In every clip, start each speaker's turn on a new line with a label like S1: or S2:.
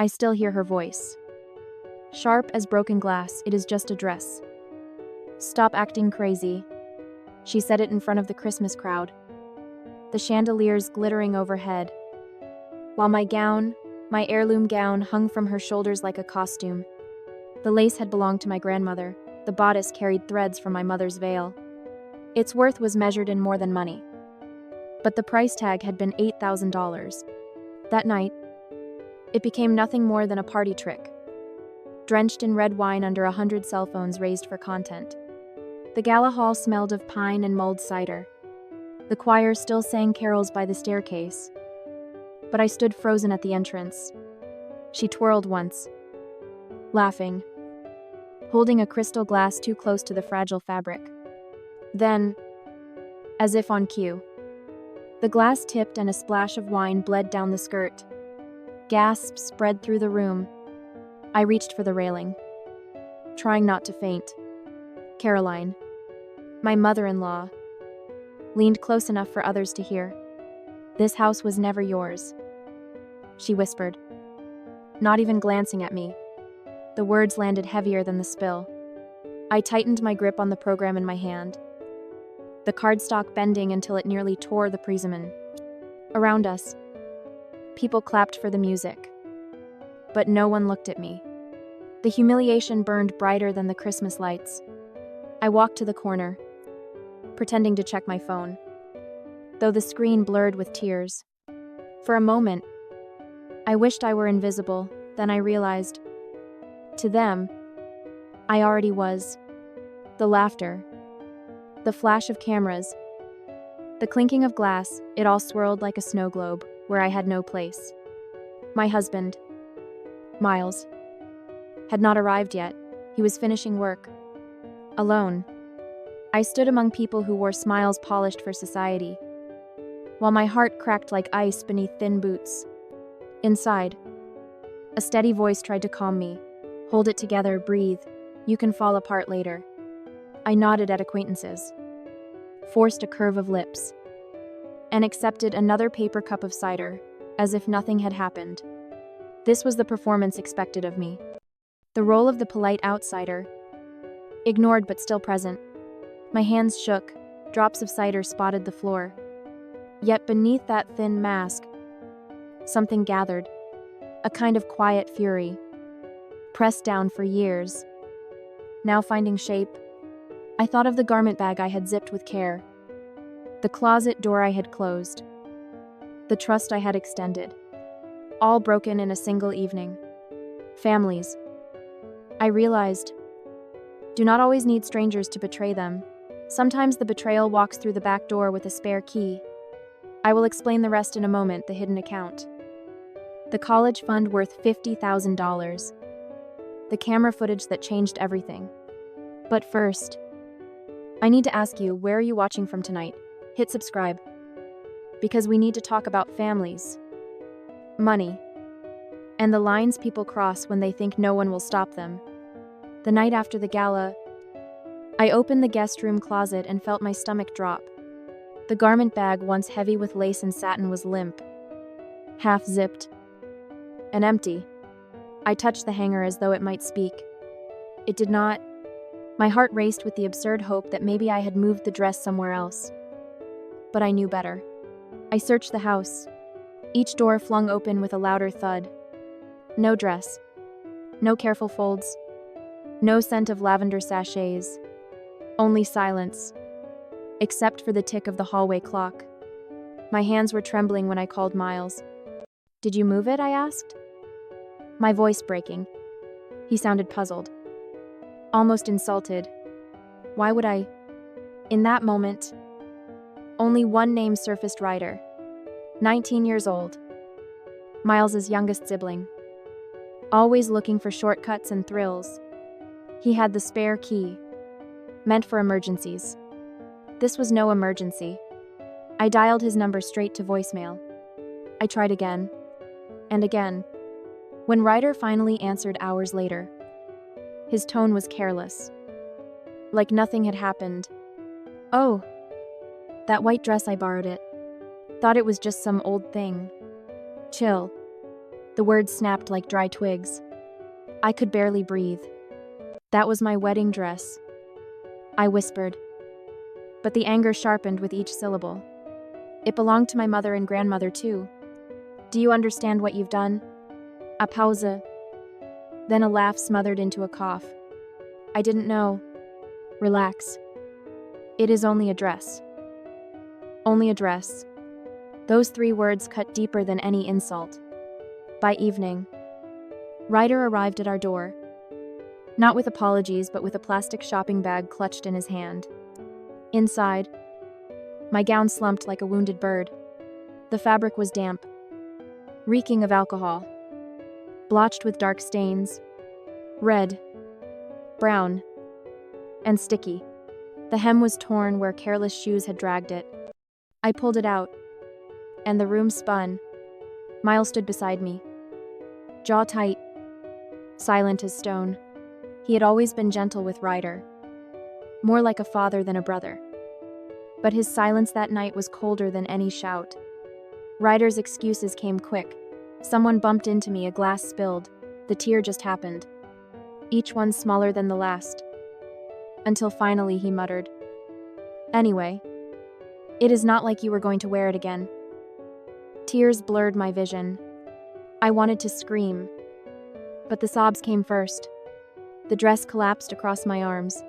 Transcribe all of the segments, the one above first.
S1: I still hear her voice. Sharp as broken glass, it is just a dress. Stop acting crazy. She said it in front of the Christmas crowd. The chandeliers glittering overhead. While my heirloom gown, hung from her shoulders like a costume. The lace had belonged to my grandmother. The bodice carried threads from my mother's veil. Its worth was measured in more than money. But the price tag had been $8,000. That night, it became nothing more than a party trick. Drenched in red wine under 100 cell phones raised for content. The gala hall smelled of pine and mulled cider. The choir still sang carols by the staircase. But I stood frozen at the entrance. She twirled once, laughing, holding a crystal glass too close to the fragile fabric. Then, as if on cue, the glass tipped and a splash of wine bled down the skirt. Gasps spread through the room. I reached for the railing, trying not to faint. Caroline, my mother-in-law, leaned close enough for others to hear. "This house was never yours," she whispered, not even glancing at me. The words landed heavier than the spill. I tightened my grip on the program in my hand, the cardstock bending until it nearly tore the persimmon. Around us, people clapped for the music, but no one looked at me. The humiliation burned brighter than the Christmas lights. I walked to the corner, pretending to check my phone, though the screen blurred with tears. For a moment, I wished I were invisible, then I realized, to them, I already was. The laughter, the flash of cameras, the clinking of glass, it all swirled like a snow globe, where I had no place. My husband, Miles, had not arrived yet. He was finishing work. Alone, I stood among people who wore smiles polished for society, while my heart cracked like ice beneath thin boots. Inside, a steady voice tried to calm me. "Hold it together, breathe. You can fall apart later." I nodded at acquaintances, forced a curve of lips, and accepted another paper cup of cider, as if nothing had happened. This was the performance expected of me. The role of the polite outsider, ignored but still present. My hands shook, drops of cider spotted the floor. Yet beneath that thin mask, something gathered, a kind of quiet fury, pressed down for years, now finding shape. I thought of the garment bag I had zipped with care, the closet door I had closed, the trust I had extended, all broken in a single evening. Families, I realized, do not always need strangers to betray them. Sometimes the betrayal walks through the back door with a spare key. I will explain the rest in a moment, the hidden account. The college fund worth $50,000. The camera footage that changed everything. But first, I need to ask you, where are you watching from tonight? Hit subscribe. Because we need to talk about families, money, and the lines people cross when they think no one will stop them. The night after the gala, I opened the guest room closet and felt my stomach drop. The garment bag, once heavy with lace and satin, was limp, half-zipped, and empty. I touched the hanger as though it might speak. It did not. My heart raced with the absurd hope that maybe I had moved the dress somewhere else. But I knew better. I searched the house, each door flung open with a louder thud. No dress, no careful folds, no scent of lavender sachets, only silence, except for the tick of the hallway clock. My hands were trembling when I called Miles. "Did you move it?" I asked, my voice breaking. He sounded puzzled, almost insulted. Why would I? In that moment, only one name surfaced: Ryder, 19 years old, Miles's youngest sibling, always looking for shortcuts and thrills. He had the spare key, meant for emergencies. This was no emergency. I dialed his number straight to voicemail. I tried again, and again. When Ryder finally answered hours later, his tone was careless, like nothing had happened. "Oh, that white dress, I borrowed it. Thought it was just some old thing." "Chill. The words snapped like dry twigs. I could barely breathe. That was my wedding dress, I whispered. But the anger sharpened with each syllable. It belonged to my mother and grandmother too. Do you understand what you've done? A pause. Then a laugh smothered into a cough. I didn't know. Relax. It is only a dress. Only a dress. Those 3 words cut deeper than any insult. By evening, Ryder arrived at our door. Not with apologies, but with a plastic shopping bag clutched in his hand. Inside, my gown slumped like a wounded bird. The fabric was damp, reeking of alcohol, blotched with dark stains, red, brown, and sticky. The hem was torn where careless shoes had dragged it. I pulled it out, and the room spun. Miles stood beside me, jaw tight, silent as stone. He had always been gentle with Ryder, more like a father than a brother. But his silence that night was colder than any shout. Ryder's excuses came quick. Someone bumped into me, a glass spilled. The tear just happened. Each one smaller than the last. Until finally he muttered, "Anyway, it is not like you were going to wear it again." Tears blurred my vision. I wanted to scream, but the sobs came first. The dress collapsed across my arms,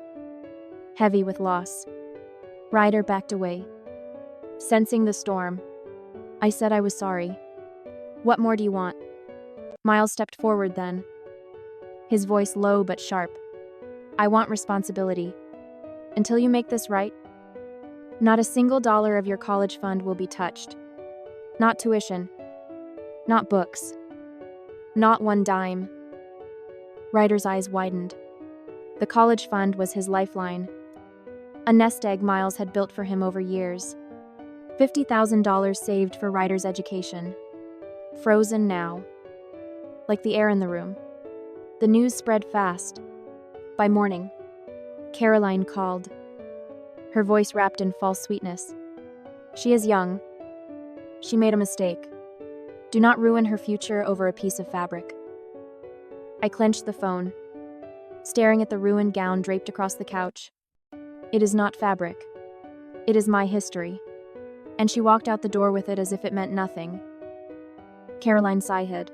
S1: heavy with loss. Ryder backed away. Sensing the storm, I said I was sorry. "What more do you want?" Miles stepped forward then, his voice low but sharp. "I want responsibility. Until you make this right, not a single dollar of your college fund will be touched. Not tuition. Not books. Not one dime." Ryder's eyes widened. The college fund was his lifeline. A nest egg Miles had built for him over years. $50,000 saved for Ryder's education. Frozen now. Like the air in the room. The news spread fast. By morning, Caroline called, her voice wrapped in false sweetness. "She is young. She made a mistake. Do not ruin her future over a piece of fabric." I clenched the phone, staring at the ruined gown draped across the couch. "It is not fabric. It is my history." And she walked out the door with it as if it meant nothing. Caroline sighed,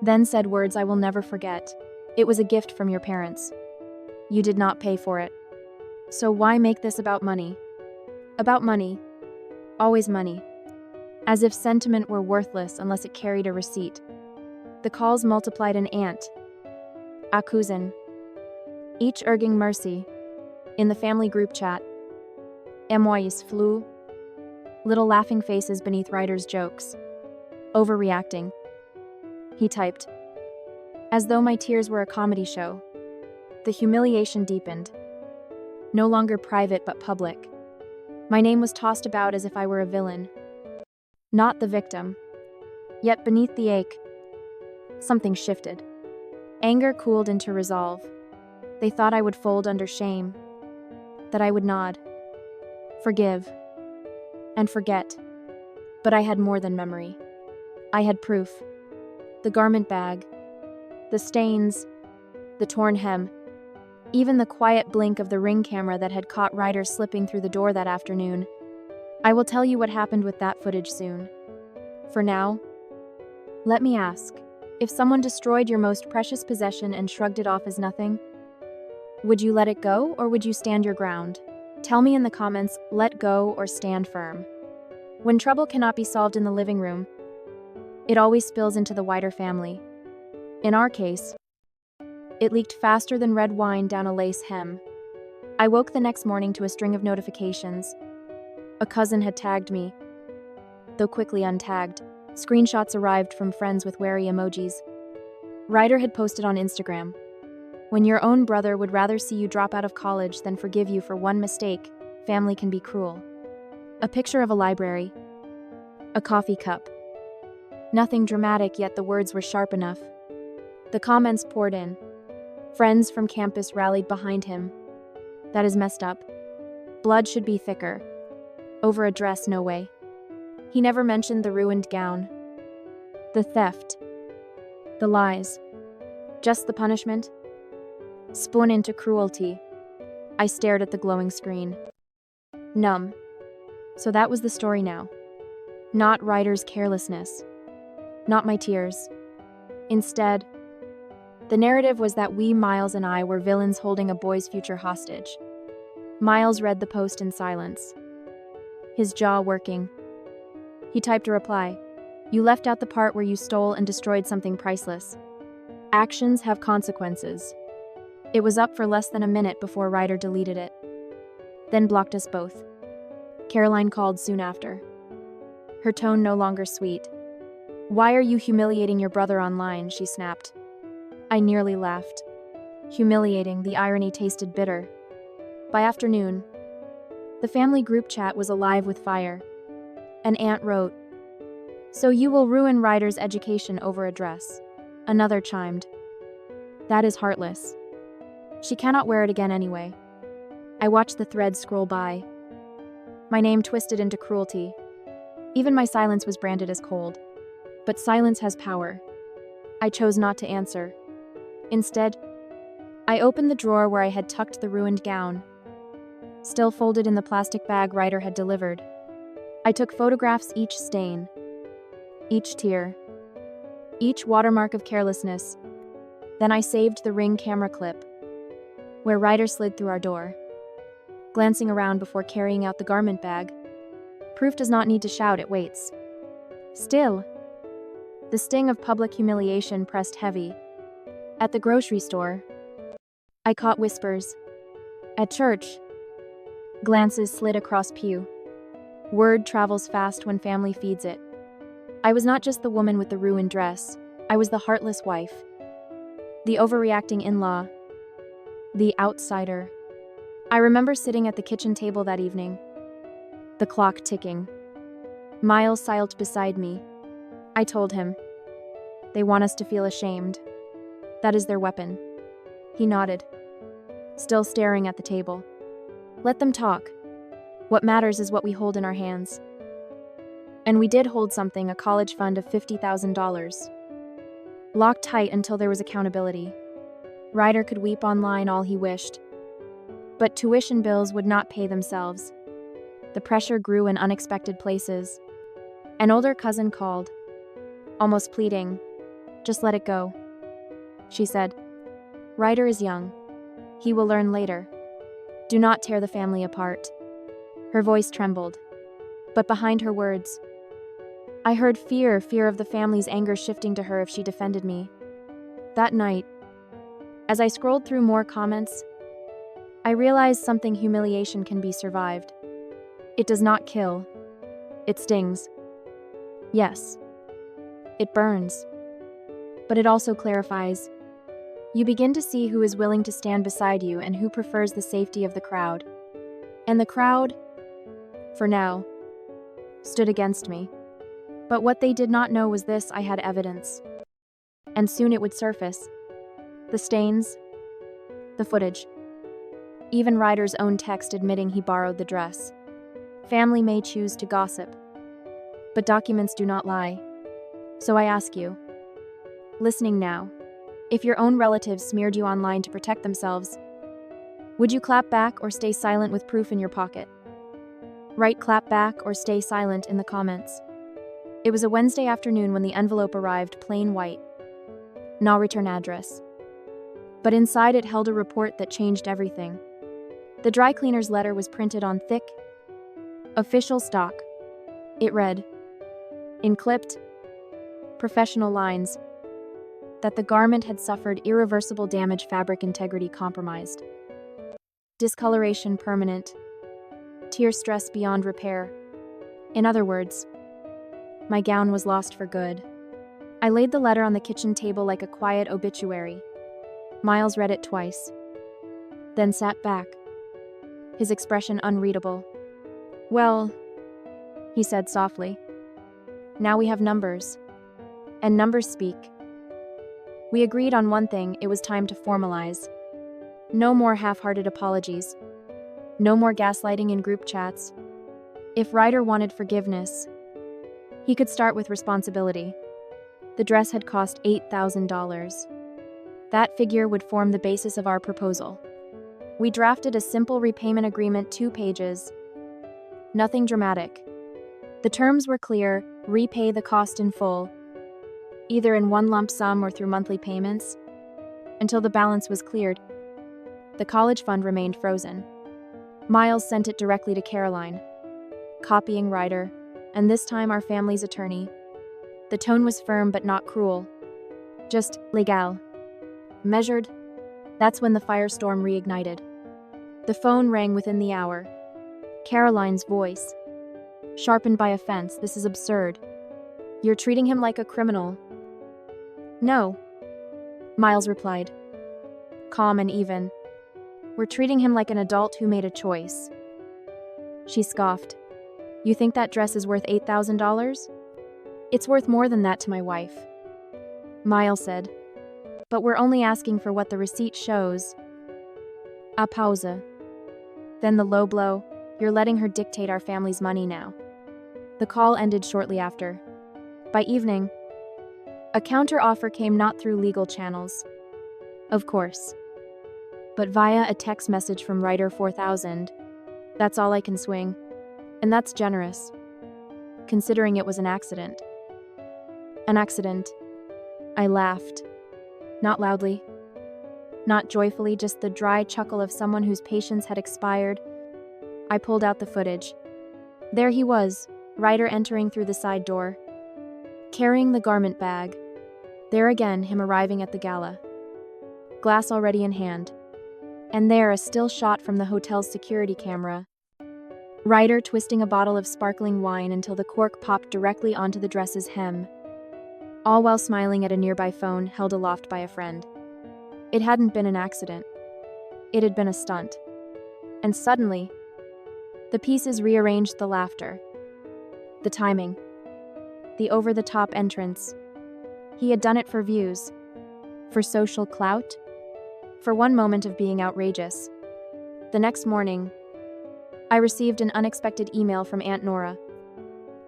S1: then said words I will never forget. "It was a gift from your parents. You did not pay for it. So why make this about money?" About money. Always money. As if sentiment were worthless unless it carried a receipt. The calls multiplied an aunt, a cousin, each urging mercy. In the family group chat, émois flew, little laughing faces beneath Ryder's jokes. Overreacting, he typed. As though my tears were a comedy show. The humiliation deepened. No longer private but public. My name was tossed about as if I were a villain. Not the victim. Yet beneath the ache, something shifted. Anger cooled into resolve. They thought I would fold under shame. That I would nod, forgive, and forget. But I had more than memory. I had proof. The garment bag, the stains, the torn hem, even the quiet blink of the Ring camera that had caught Ryder slipping through the door that afternoon. I will tell you what happened with that footage soon. For now, let me ask, if someone destroyed your most precious possession and shrugged it off as nothing, would you let it go or would you stand your ground? Tell me in the comments, let go or stand firm. When trouble cannot be solved in the living room, it always spills into the wider family. In our case, it leaked faster than red wine down a lace hem. I woke the next morning to a string of notifications. A cousin had tagged me, though quickly untagged. Screenshots arrived from friends with wary emojis. Ryder had posted on Instagram, "When your own brother would rather see you drop out of college than forgive you for one mistake, family can be cruel." A picture of a library, a coffee cup. Nothing dramatic, yet the words were sharp enough. The comments poured in. Friends from campus rallied behind him. "That is messed up. Blood should be thicker. Over a dress, no way." He never mentioned the ruined gown, the theft, The lies. Just the punishment? Spun into cruelty. I stared at the glowing screen. Numb. So that was the story now. Not Ryder's carelessness. Not my tears. Instead, the narrative was that we, Miles and I, were villains holding a boy's future hostage. Miles read the post in silence, his jaw working. He typed a reply. You left out the part where you stole and destroyed something priceless. Actions have consequences. It was up for less than a minute before Ryder deleted it, then blocked us both. Caroline called soon after. Her tone no longer sweet. Why are you humiliating your brother online? She snapped. I nearly laughed. Humiliating, the irony tasted bitter. By afternoon, the family group chat was alive with fire. An aunt wrote, So you will ruin Ryder's education over a dress. Another chimed. That is heartless. She cannot wear it again anyway. I watched the thread scroll by. My name twisted into cruelty. Even my silence was branded as cold. But silence has power. I chose not to answer. Instead, I opened the drawer where I had tucked the ruined gown, still folded in the plastic bag Ryder had delivered. I took photographs each stain, each tear, each watermark of carelessness. Then I saved the Ring camera clip, where Ryder slid through our door, glancing around before carrying out the garment bag. Proof does not need to shout, it waits. Still, the sting of public humiliation pressed heavy. At the grocery store, I caught whispers. At church, glances slid across pew. Word travels fast when family feeds it. I was not just the woman with the ruined dress. I was the heartless wife, the overreacting in-law, the outsider. I remember sitting at the kitchen table that evening, the clock ticking. Miles sidled beside me. I told him, they want us to feel ashamed. That is their weapon. He nodded, still staring at the table. Let them talk. What matters is what we hold in our hands. And we did hold something, a college fund of $50,000. Locked tight until there was accountability. Ryder could weep online all he wished. But tuition bills would not pay themselves. The pressure grew in unexpected places. An older cousin called, almost pleading, just let it go. She said, Ryder is young. He will learn later. Do not tear the family apart. Her voice trembled. But behind her words, I heard fear of the family's anger shifting to her if she defended me. That night, as I scrolled through more comments, I realized something: humiliation can be survived. It does not kill. It stings. Yes, it burns. But it also clarifies. You begin to see who is willing to stand beside you and who prefers the safety of the crowd. And the crowd, for now, stood against me. But what they did not know was this: I had evidence. And soon it would surface. The stains, the footage, even Ryder's own text admitting he borrowed the dress. Family may choose to gossip, but documents do not lie. So I ask you, listening now, if your own relatives smeared you online to protect themselves, would you clap back or stay silent with proof in your pocket? Write clap back or stay silent in the comments. It was a Wednesday afternoon when the envelope arrived, plain white. No return address. But inside it held a report that changed everything. The dry cleaner's letter was printed on thick, official stock. It read, in clipped, professional lines, that the garment had suffered irreversible damage, fabric integrity compromised, discoloration permanent, tear stress beyond repair. In other words, my gown was lost for good. I laid the letter on the kitchen table like a quiet obituary. Miles read it twice, then sat back, his expression unreadable. Well, he said softly, now we have numbers, and numbers speak. We agreed on one thing: it was time to formalize. No more half-hearted apologies. No more gaslighting in group chats. If Ryder wanted forgiveness, he could start with responsibility. The dress had cost $8,000. That figure would form the basis of our proposal. We drafted a simple repayment agreement, 2 pages. Nothing dramatic. The terms were clear: repay the cost in full, either in one lump sum or through monthly payments, until the balance was cleared. The college fund remained frozen. Miles sent it directly to Caroline, copying Ryder, and this time our family's attorney. The tone was firm but not cruel. Just legal. Measured. That's when the firestorm reignited. The phone rang within the hour. Caroline's voice, sharpened by offense. "This is absurd. You're treating him like a criminal." "No," Miles replied, calm and even. "We're treating him like an adult who made a choice." She scoffed. "You think that dress is worth $8,000? It's worth more than that to my wife." Miles said, "But we're only asking for what the receipt shows." A pause. Then the low blow: "You're letting her dictate our family's money now." The call ended shortly after. By evening, a counter-offer came, not through legal channels, of course, but via a text message from Ryder. $4,000. That's all I can swing. And that's generous, considering it was an accident. An accident. I laughed. Not loudly, not joyfully, just the dry chuckle of someone whose patience had expired. I pulled out the footage. There he was, Ryder entering through the side door, carrying the garment bag. There again, him arriving at the gala, glass already in hand. And there, a still shot from the hotel's security camera. Ryder twisting a bottle of sparkling wine until the cork popped directly onto the dress's hem, all while smiling at a nearby phone held aloft by a friend. It hadn't been an accident. It had been a stunt. And suddenly, the pieces rearranged: the laughter, the timing, the over-the-top entrance. He had done it for views, for social clout, for one moment of being outrageous. The next morning, I received an unexpected email from Aunt Nora.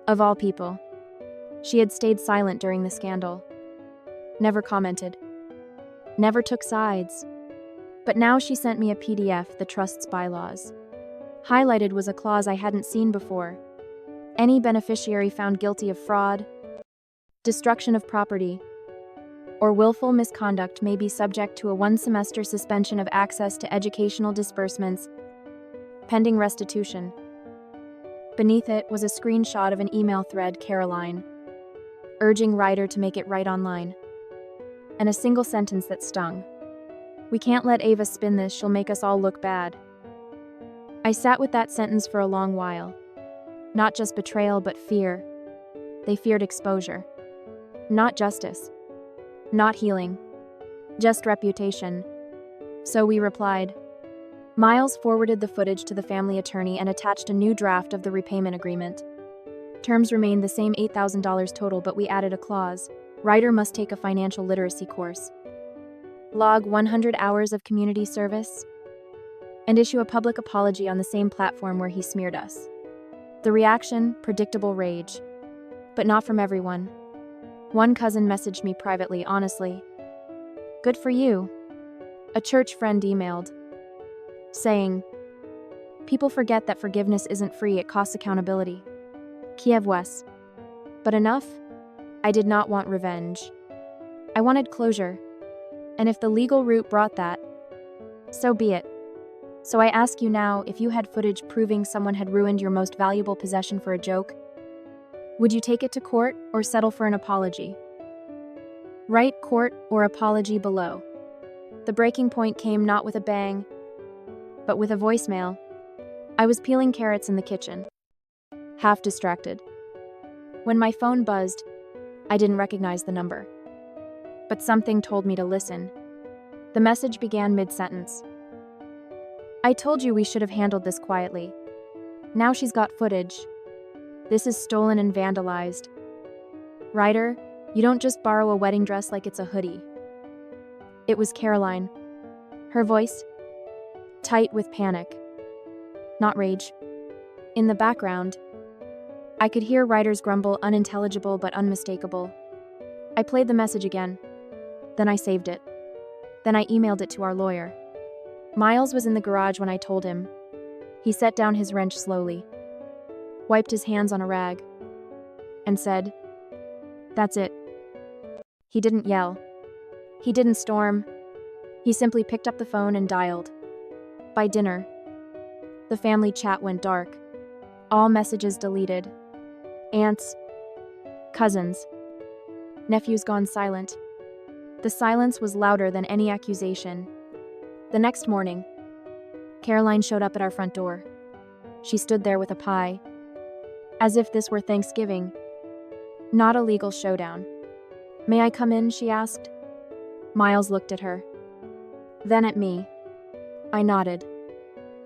S1: Of all people. She had stayed silent during the scandal, never commented, never took sides. But now she sent me a PDF, the trust's bylaws. Highlighted was a clause I hadn't seen before. Any beneficiary found guilty of fraud, destruction of property, or willful misconduct may be subject to a 1-semester suspension of access to educational disbursements, pending restitution. Beneath it was a screenshot of an email thread, Caroline, urging Ryder to make it right online. And a single sentence that stung: "We can't let Ava spin this, she'll make us all look bad." I sat with that sentence for a long while. Not just betrayal, but fear. They feared exposure. Not justice. Not healing. Just reputation. So we replied. Miles forwarded the footage to the family attorney and attached a new draft of the repayment agreement. Terms remained the same, $8,000 total, but we added a clause: Ryder must take a financial literacy course, log 100 hours of community service, and issue a public apology on the same platform where he smeared us. The reaction: predictable rage. But not from everyone. One cousin messaged me privately, honestly. "Good for you." A church friend emailed, saying, "People forget that forgiveness isn't free, it costs accountability." Kiev West. But enough? I did not want revenge. I wanted closure. And if the legal route brought that, so be it. So I ask you now, if you had footage proving someone had ruined your most valuable possession for a joke, would you take it to court or settle for an apology? Write court or apology below. The breaking point came not with a bang, but with a voicemail. I was peeling carrots in the kitchen, half distracted. When my phone buzzed, I didn't recognize the number. But something told me to listen. The message began mid-sentence. "I told you we should have handled this quietly. Now she's got footage. This is stolen and vandalized. Ryder, you don't just borrow a wedding dress like it's a hoodie." It was Caroline. Her voice, tight with panic, not rage. In the background, I could hear Ryder's grumble, unintelligible but unmistakable. I played the message again. Then I saved it. Then I emailed it to our lawyer. Miles was in the garage when I told him. He set down his wrench slowly, wiped his hands on a rag, and said, "That's it." He didn't yell. He didn't storm. He simply picked up the phone and dialed. By dinner, the family chat went dark. All messages deleted. Aunts, cousins, nephews gone silent. The silence was louder than any accusation. The next morning, Caroline showed up at our front door. She stood there with a pie, as if this were Thanksgiving, not a legal showdown. "May I come in?" she asked. Miles looked at her, then at me. I nodded.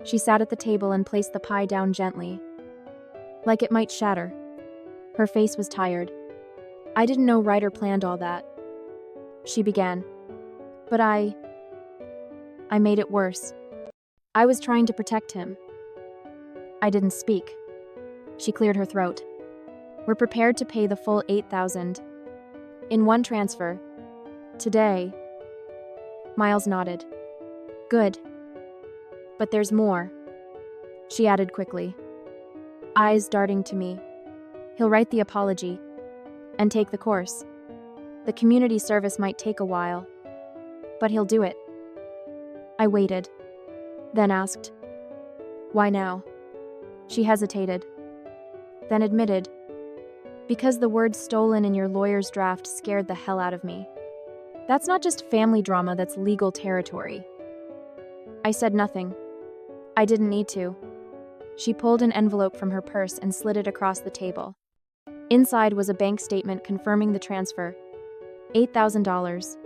S1: She sat at the table and placed the pie down gently, like it might shatter. Her face was tired. "I didn't know Ryder planned all that," she began. "But I made it worse. I was trying to protect him." I didn't speak. She cleared her throat. "We're prepared to pay the full $8,000 in one transfer today." Miles nodded. "Good. But there's more," she added quickly, eyes darting to me. "He'll write the apology and take the course. The community service might take a while, but he'll do it." I waited, then asked, "Why now?" She hesitated, then admitted, "Because the word stolen in your lawyer's draft scared the hell out of me. That's not just family drama, that's legal territory." I said nothing. I didn't need to. She pulled an envelope from her purse and slid it across the table. Inside was a bank statement confirming the transfer. $8,000.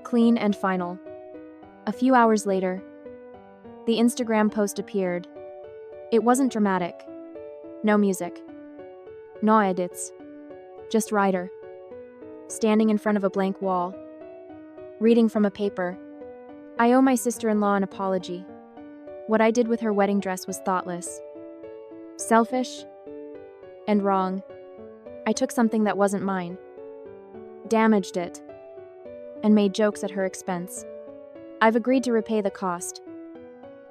S1: Clean and final. A few hours later, the Instagram post appeared. It wasn't dramatic. No music. No edits. Just Ryder, standing in front of a blank wall, reading from a paper. "I owe my sister-in-law an apology. What I did with her wedding dress was thoughtless, selfish, and wrong. I took something that wasn't mine, damaged it, and made jokes at her expense. I've agreed to repay the cost,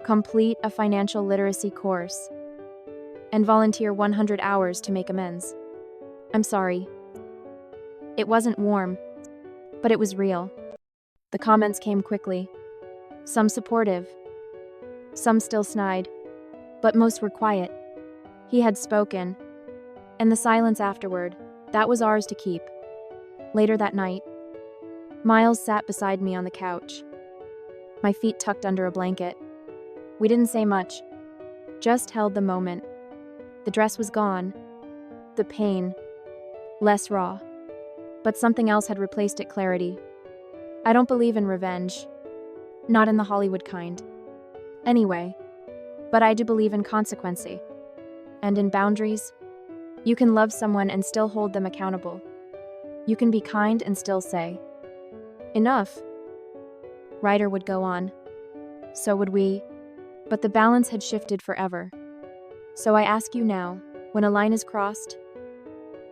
S1: complete a financial literacy course, and volunteer 100 hours to make amends. I'm sorry." It wasn't warm, but it was real. The comments came quickly, some supportive, some still snide, but most were quiet. He had spoken, and the silence afterward, that was ours to keep. Later that night, Miles sat beside me on the couch, my feet tucked under a blanket. We didn't say much, just held the moment. The dress was gone, the pain, less raw, but something else had replaced it: clarity. I don't believe in revenge, not in the Hollywood kind. Anyway, but I do believe in consequency, and in boundaries. You can love someone and still hold them accountable. You can be kind and still say, "Enough." Ryder would go on. So would we. But the balance had shifted forever. So I ask you now, when a line is crossed,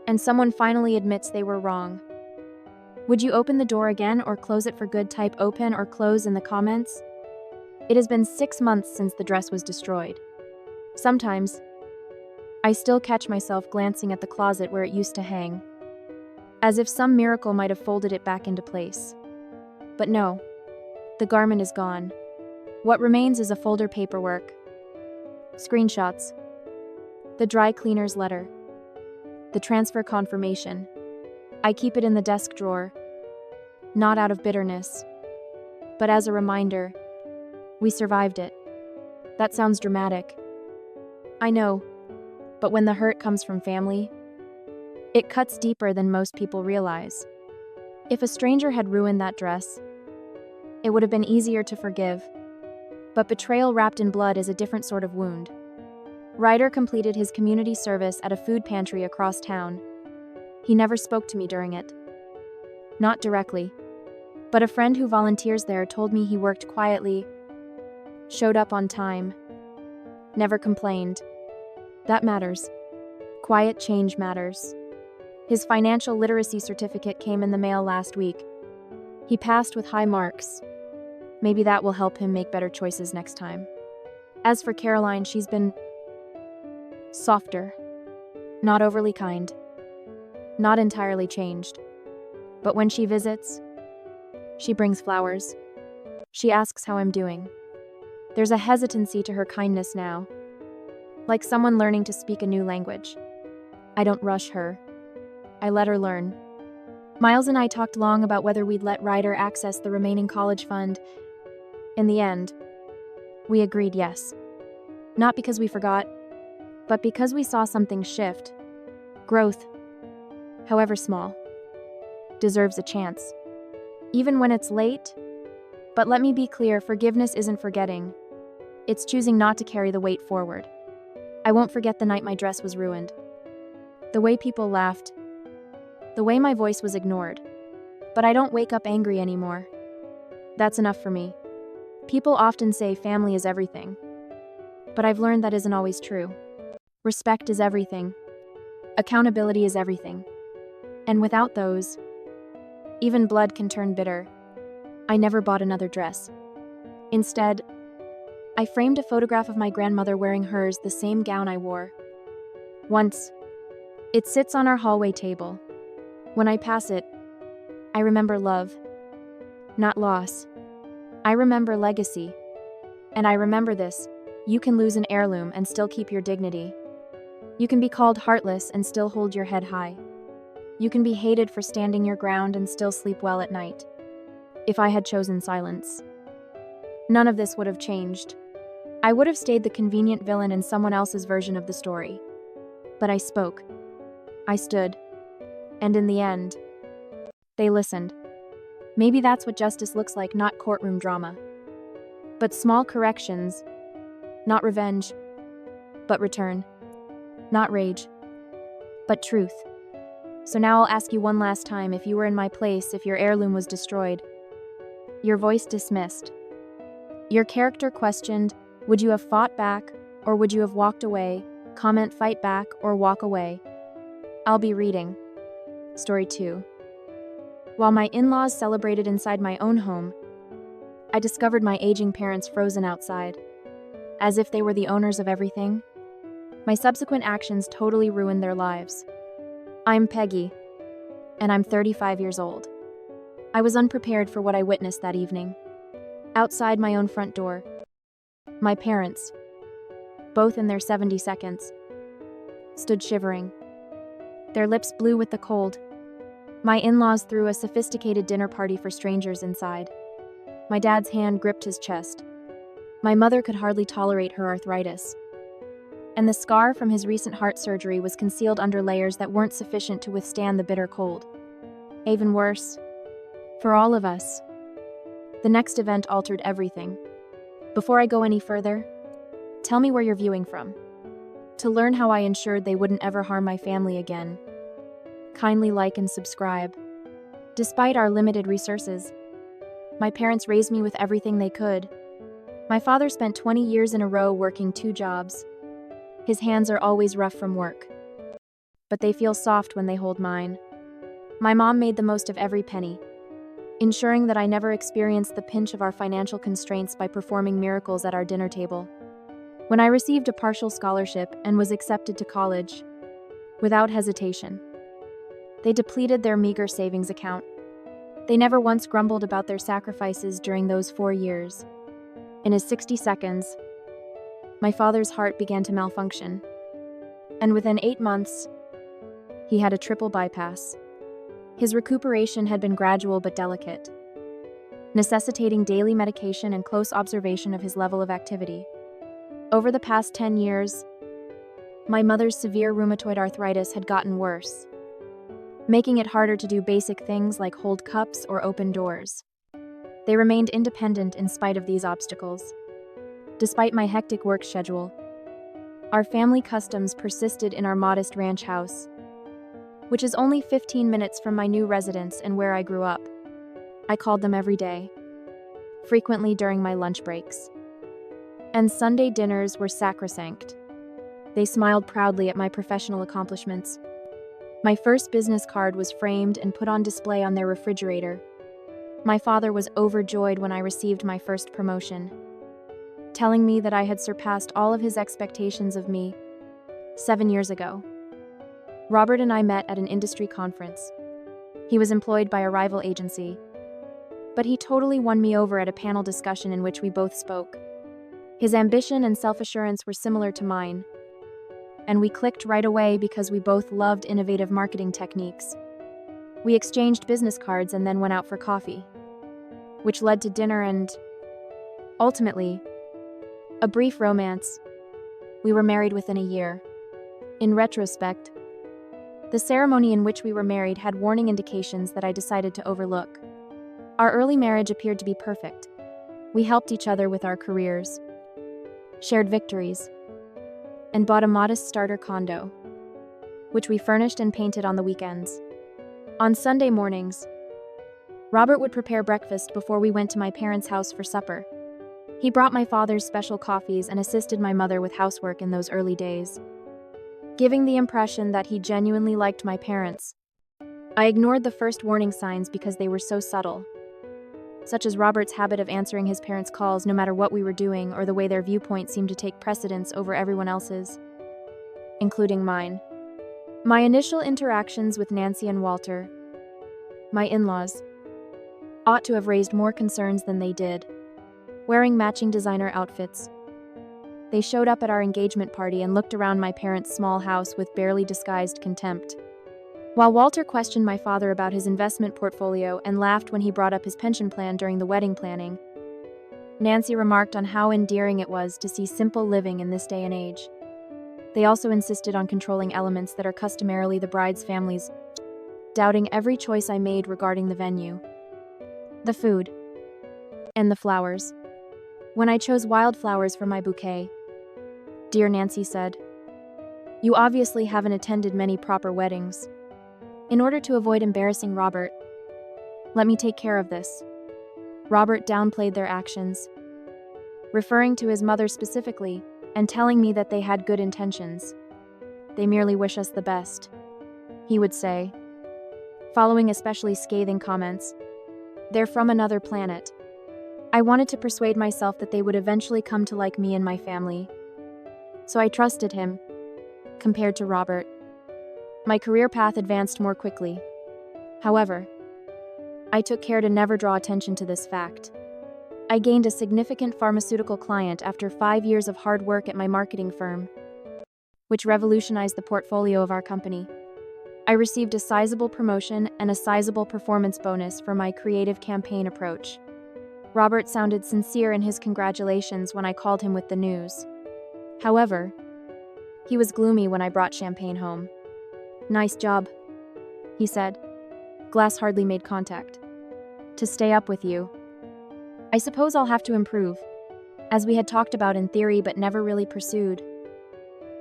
S1: and someone finally admits they were wrong, would you open the door again or close it for good? Type open or close in the comments. It has been 6 months since the dress was destroyed. Sometimes, I still catch myself glancing at the closet where it used to hang, as if some miracle might have folded it back into place. But no, the garment is gone. What remains is a folder: paperwork, screenshots, the dry cleaner's letter, the transfer confirmation. I keep it in the desk drawer, not out of bitterness, but as a reminder, we survived it. That sounds dramatic. I know, but when the hurt comes from family, it cuts deeper than most people realize. If a stranger had ruined that dress, it would have been easier to forgive. But betrayal wrapped in blood is a different sort of wound. Ryder completed his community service at a food pantry across town. He never spoke to me during it. Not directly. But a friend who volunteers there told me he worked quietly, showed up on time, never complained. That matters. Quiet change matters. His financial literacy certificate came in the mail last week. He passed with high marks. Maybe that will help him make better choices next time. As for Caroline, she's been softer, not overly kind, not entirely changed. But when she visits, she brings flowers. She asks how I'm doing. There's a hesitancy to her kindness now, like someone learning to speak a new language. I don't rush her. I let her learn. Miles and I talked long about whether we'd let Ryder access the remaining college fund. In the end, we agreed yes. Not because we forgot, but because we saw something shift. Growth, however small, deserves a chance. Even when it's late. But let me be clear, forgiveness isn't forgetting. It's choosing not to carry the weight forward. I won't forget the night my dress was ruined. The way people laughed. The way my voice was ignored. But I don't wake up angry anymore. That's enough for me. People often say family is everything. But I've learned that isn't always true. Respect is everything. Accountability is everything. And without those, even blood can turn bitter. I never bought another dress. Instead, I framed a photograph of my grandmother wearing hers, the same gown I wore once. It sits on our hallway table. When I pass it, I remember love, not loss. I remember legacy. And I remember this: you can lose an heirloom and still keep your dignity. You can be called heartless and still hold your head high. You can be hated for standing your ground and still sleep well at night. If I had chosen silence, none of this would have changed. I would have stayed the convenient villain in someone else's version of the story. But I spoke. I stood. And in the end, they listened. Maybe that's what justice looks like, not courtroom drama. But small corrections, not revenge, but return. Not rage, but truth. So now I'll ask you one last time: if you were in my place, if your heirloom was destroyed, your voice dismissed, your character questioned, would you have fought back, or would you have walked away? Comment, fight back, or walk away. I'll be reading. Story 2. While my in-laws celebrated inside my own home, I discovered my aging parents frozen outside, as if they were the owners of everything. My subsequent actions totally ruined their lives. I'm Peggy, and I'm 35 years old. I was unprepared for what I witnessed that evening. Outside my own front door, my parents, both in their 72nd, stood shivering, their lips blue with the cold. My in-laws threw a sophisticated dinner party for strangers inside. My dad's hand gripped his chest. My mother could hardly tolerate her arthritis, and the scar from his recent heart surgery was concealed under layers that weren't sufficient to withstand the bitter cold. Even worse, for all of us, the next event altered everything. Before I go any further, tell me where you're viewing from, to learn how I ensured they wouldn't ever harm my family again. Kindly like and subscribe. Despite our limited resources, my parents raised me with everything they could. My father spent 20 years in a row working 2 jobs. His hands are always rough from work, but they feel soft when they hold mine. My mom made the most of every penny, ensuring that I never experienced the pinch of our financial constraints by performing miracles at our dinner table. When I received a partial scholarship and was accepted to college, without hesitation, they depleted their meager savings account. They never once grumbled about their sacrifices during those 4 years. In his 60 seconds, my father's heart began to malfunction, and within 8 months, he had a triple bypass. His recuperation had been gradual but delicate, necessitating daily medication and close observation of his level of activity. Over the past 10 years, my mother's severe rheumatoid arthritis had gotten worse, making it harder to do basic things like hold cups or open doors. They remained independent in spite of these obstacles. Despite my hectic work schedule, our family customs persisted in our modest ranch house, which is only 15 minutes from my new residence and where I grew up. I called them every day, frequently during my lunch breaks. And Sunday dinners were sacrosanct. They smiled proudly at my professional accomplishments. My first business card was framed and put on display on their refrigerator. My father was overjoyed when I received my first promotion, telling me that I had surpassed all of his expectations of me 7 years ago. Robert and I met at an industry conference. He was employed by a rival agency, but he totally won me over at a panel discussion in which we both spoke. His ambition and self-assurance were similar to mine, and we clicked right away because we both loved innovative marketing techniques. We exchanged business cards and then went out for coffee, which led to dinner and, ultimately, a brief romance. We were married within a year. In retrospect, the ceremony in which we were married had warning indications that I decided to overlook. Our early marriage appeared to be perfect. We helped each other with our careers, shared victories, and bought a modest starter condo, which we furnished and painted on the weekends. On Sunday mornings, Robert would prepare breakfast before we went to my parents' house for supper. He brought my father's special coffees and assisted my mother with housework in those early days, giving the impression that he genuinely liked my parents. I ignored the first warning signs because they were so subtle, such as Robert's habit of answering his parents' calls no matter what we were doing, or the way their viewpoint seemed to take precedence over everyone else's, including mine. My initial interactions with Nancy and Walter, my in-laws, ought to have raised more concerns than they did. Wearing matching designer outfits, they showed up at our engagement party and looked around my parents' small house with barely disguised contempt. While Walter questioned my father about his investment portfolio and laughed when he brought up his pension plan during the wedding planning, Nancy remarked on how endearing it was to see simple living in this day and age. They also insisted on controlling elements that are customarily the bride's family's, doubting every choice I made regarding the venue, the food, and the flowers. When I chose wildflowers for my bouquet, dear Nancy said, "You obviously haven't attended many proper weddings. In order to avoid embarrassing Robert, let me take care of this." Robert downplayed their actions, referring to his mother specifically and telling me that they had good intentions. "They merely wish us the best," he would say, following especially scathing comments. "They're from another planet." I wanted to persuade myself that they would eventually come to like me and my family, so I trusted him, compared to Robert. My career path advanced more quickly. However, I took care to never draw attention to this fact. I gained a significant pharmaceutical client after 5 years of hard work at my marketing firm, which revolutionized the portfolio of our company. I received a sizable promotion and a sizable performance bonus for my creative campaign approach. Robert sounded sincere in his congratulations when I called him with the news. However, he was gloomy when I brought champagne home. "Nice job," he said. Glass hardly made contact. "To stay up with you. I suppose I'll have to improve, as we had talked about in theory but never really pursued."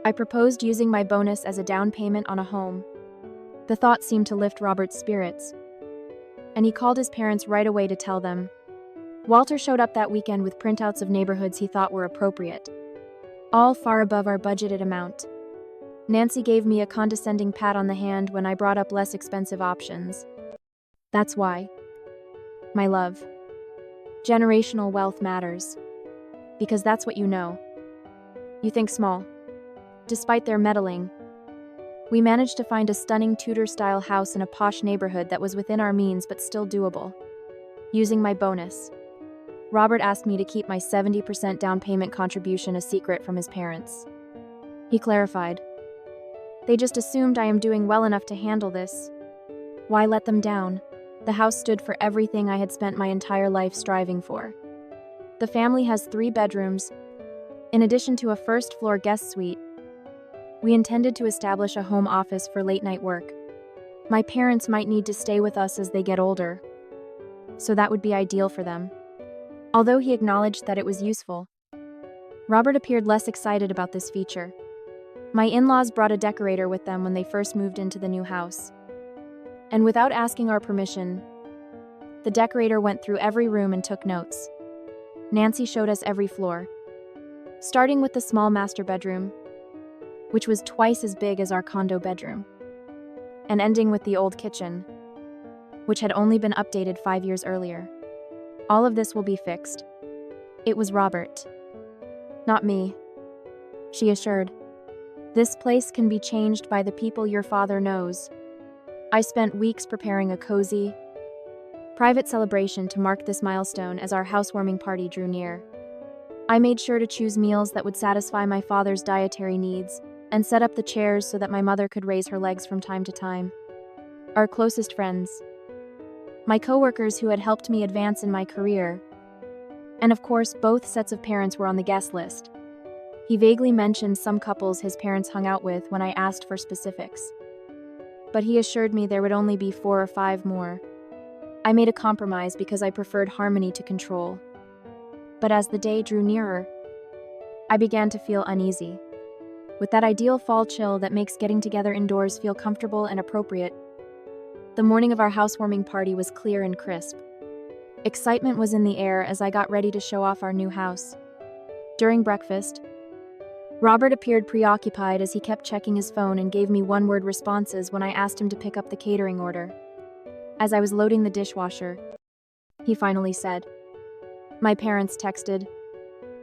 S1: I proposed using my bonus as a down payment on a home. The thought seemed to lift Robert's spirits, and he called his parents right away to tell them. Walter showed up that weekend with printouts of neighborhoods he thought were appropriate, all far above our budgeted amount. Nancy gave me a condescending pat on the hand when I brought up less expensive options. "That's why, my love, generational wealth matters. Because that's what you know. You think small." Despite their meddling, we managed to find a stunning Tudor-style house in a posh neighborhood that was within our means but still doable. Using my bonus, Robert asked me to keep my 70% down payment contribution a secret from his parents. He clarified, "They just assumed I am doing well enough to handle this. Why let them down?" The house stood for everything I had spent my entire life striving for. The family has 3 bedrooms, in addition to a first-floor guest suite. We intended to establish a home office for late-night work. My parents might need to stay with us as they get older, so that would be ideal for them. Although he acknowledged that it was useful, Robert appeared less excited about this feature. My in-laws brought a decorator with them when they first moved into the new house. And without asking our permission, the decorator went through every room and took notes. Nancy showed us every floor, starting with the small master bedroom, which was twice as big as our condo bedroom. and ending with the old kitchen, which had only been updated 5 years earlier. All of this will be fixed. It was Robert, not me, she assured. This place can be changed by the people your father knows. I spent weeks preparing a cozy, private celebration to mark this milestone as our housewarming party drew near. I made sure to choose meals that would satisfy my father's dietary needs and set up the chairs so that my mother could raise her legs from time to time. Our closest friends, my coworkers who had helped me advance in my career, and of course, both sets of parents were on the guest list. He vaguely mentioned some couples his parents hung out with when I asked for specifics, but he assured me there would only be 4 or 5 more. I made a compromise because I preferred harmony to control. But as the day drew nearer, I began to feel uneasy. With that ideal fall chill that makes getting together indoors feel comfortable and appropriate, the morning of our housewarming party was clear and crisp. Excitement was in the air as I got ready to show off our new house. During breakfast, Robert appeared preoccupied as he kept checking his phone and gave me one-word responses when I asked him to pick up the catering order. As I was loading the dishwasher, he finally said, "My parents texted.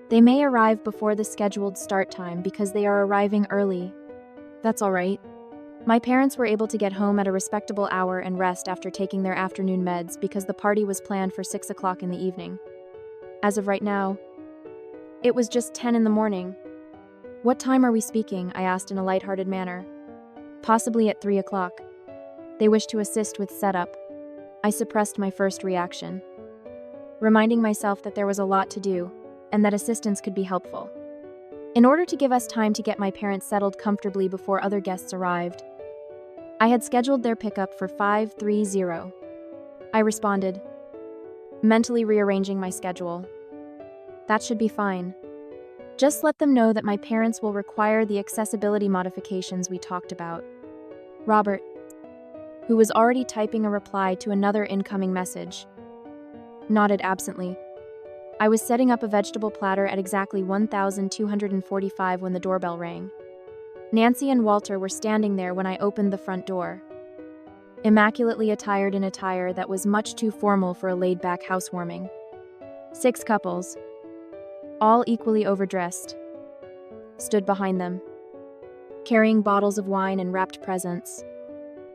S1: They may arrive before the scheduled start time because they are arriving early. That's all right." My parents were able to get home at a respectable hour and rest after taking their afternoon meds because the party was planned for 6 o'clock in the evening. As of right now, it was just 10 in the morning. "What time are we speaking?" I asked in a lighthearted manner. "Possibly at 3 o'clock. They wish to assist with setup." I suppressed my first reaction, reminding myself that there was a lot to do and that assistance could be helpful. In order to give us time to get my parents settled comfortably before other guests arrived, I had scheduled their pickup for 5:30. I responded, mentally rearranging my schedule. "That should be fine. Just let them know that my parents will require the accessibility modifications we talked about." Robert, who was already typing a reply to another incoming message, nodded absently. I was setting up a vegetable platter at exactly 1245 when the doorbell rang. Nancy and Walter were standing there when I opened the front door, immaculately attired in attire that was much too formal for a laid-back housewarming. 6 couples, all equally overdressed, stood behind them, carrying bottles of wine and wrapped presents.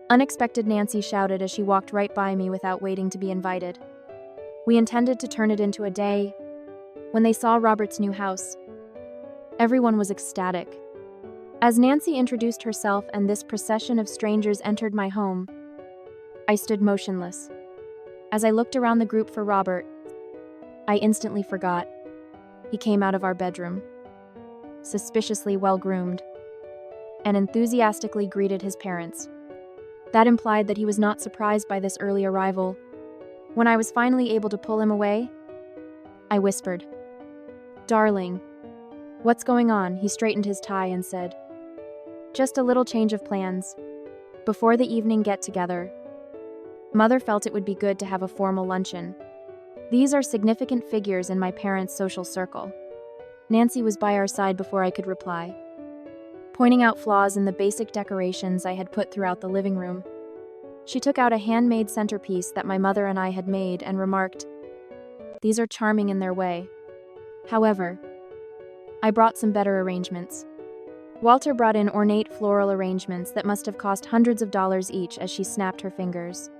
S1: "Unexpected," Nancy shouted as she walked right by me without waiting to be invited. We intended to turn it into a day. When they saw Robert's new house, everyone was ecstatic. As Nancy introduced herself and this procession of strangers entered my home, I stood motionless. As I looked around the group for Robert, I instantly forgot. He came out of our bedroom, suspiciously well-groomed, and enthusiastically greeted his parents. That implied that he was not surprised by this early arrival. When I was finally able to pull him away, I whispered, "Darling, what's going on?" He straightened his tie and said, "Just a little change of plans. Before the evening get-together, Mother felt it would be good to have a formal luncheon. These are significant figures in my parents' social circle." Nancy was by our side before I could reply, pointing out flaws in the basic decorations I had put throughout the living room. She took out a handmade centerpiece that my mother and I had made and remarked, "These are charming in their way. However, I brought some better arrangements." Walter brought in ornate floral arrangements that must have cost hundreds of dollars each as she snapped her fingers.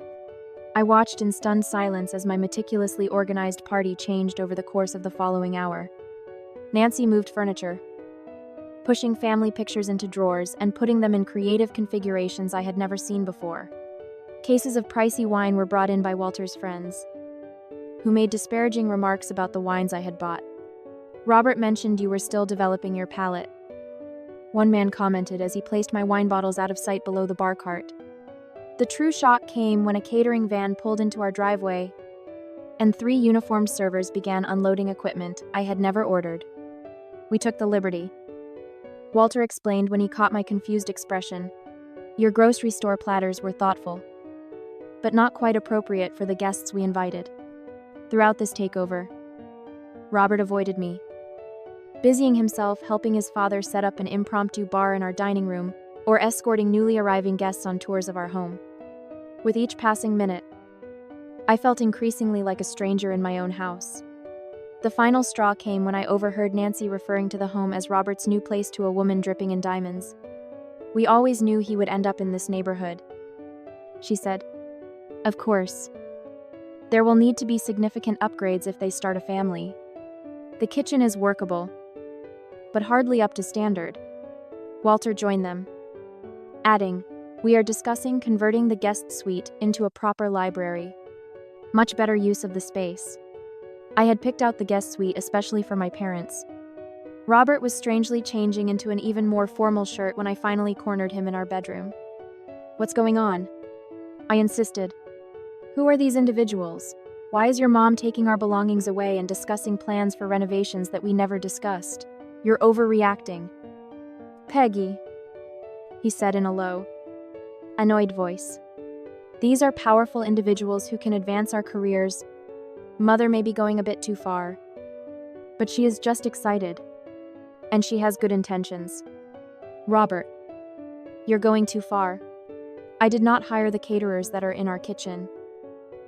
S1: I watched in stunned silence as my meticulously organized party changed over the course of the following hour. Nancy moved furniture, pushing family pictures into drawers and putting them in creative configurations I had never seen before. Cases of pricey wine were brought in by Walter's friends, who made disparaging remarks about the wines I had bought. "Robert mentioned you were still developing your palate," one man commented as he placed my wine bottles out of sight below the bar cart. The true shock came when a catering van pulled into our driveway, and 3 uniformed servers began unloading equipment I had never ordered. "We took the liberty," Walter explained when he caught my confused expression. "Your grocery store platters were thoughtful, but not quite appropriate for the guests we invited." Throughout this takeover, Robert avoided me, busying himself helping his father set up an impromptu bar in our dining room or escorting newly arriving guests on tours of our home. With each passing minute, I felt increasingly like a stranger in my own house. The final straw came when I overheard Nancy referring to the home as Robert's new place to a woman dripping in diamonds. "We always knew he would end up in this neighborhood," she said. "Of course. There will need to be significant upgrades if they start a family. The kitchen is workable, but hardly up to standard." Walter joined them, adding, "We are discussing converting the guest suite into a proper library. Much better use of the space." I had picked out the guest suite especially for my parents. Robert was strangely changing into an even more formal shirt when I finally cornered him in our bedroom. "What's going on?" I insisted. "Who are these individuals? Why is your mom taking our belongings away and discussing plans for renovations that we never discussed? You're overreacting." "Peggy," he said in a low, annoyed voice. "These are powerful individuals who can advance our careers. Mother may be going a bit too far, but she is just excited, and she has good intentions." "Robert, you're going too far. I did not hire the caterers that are in our kitchen.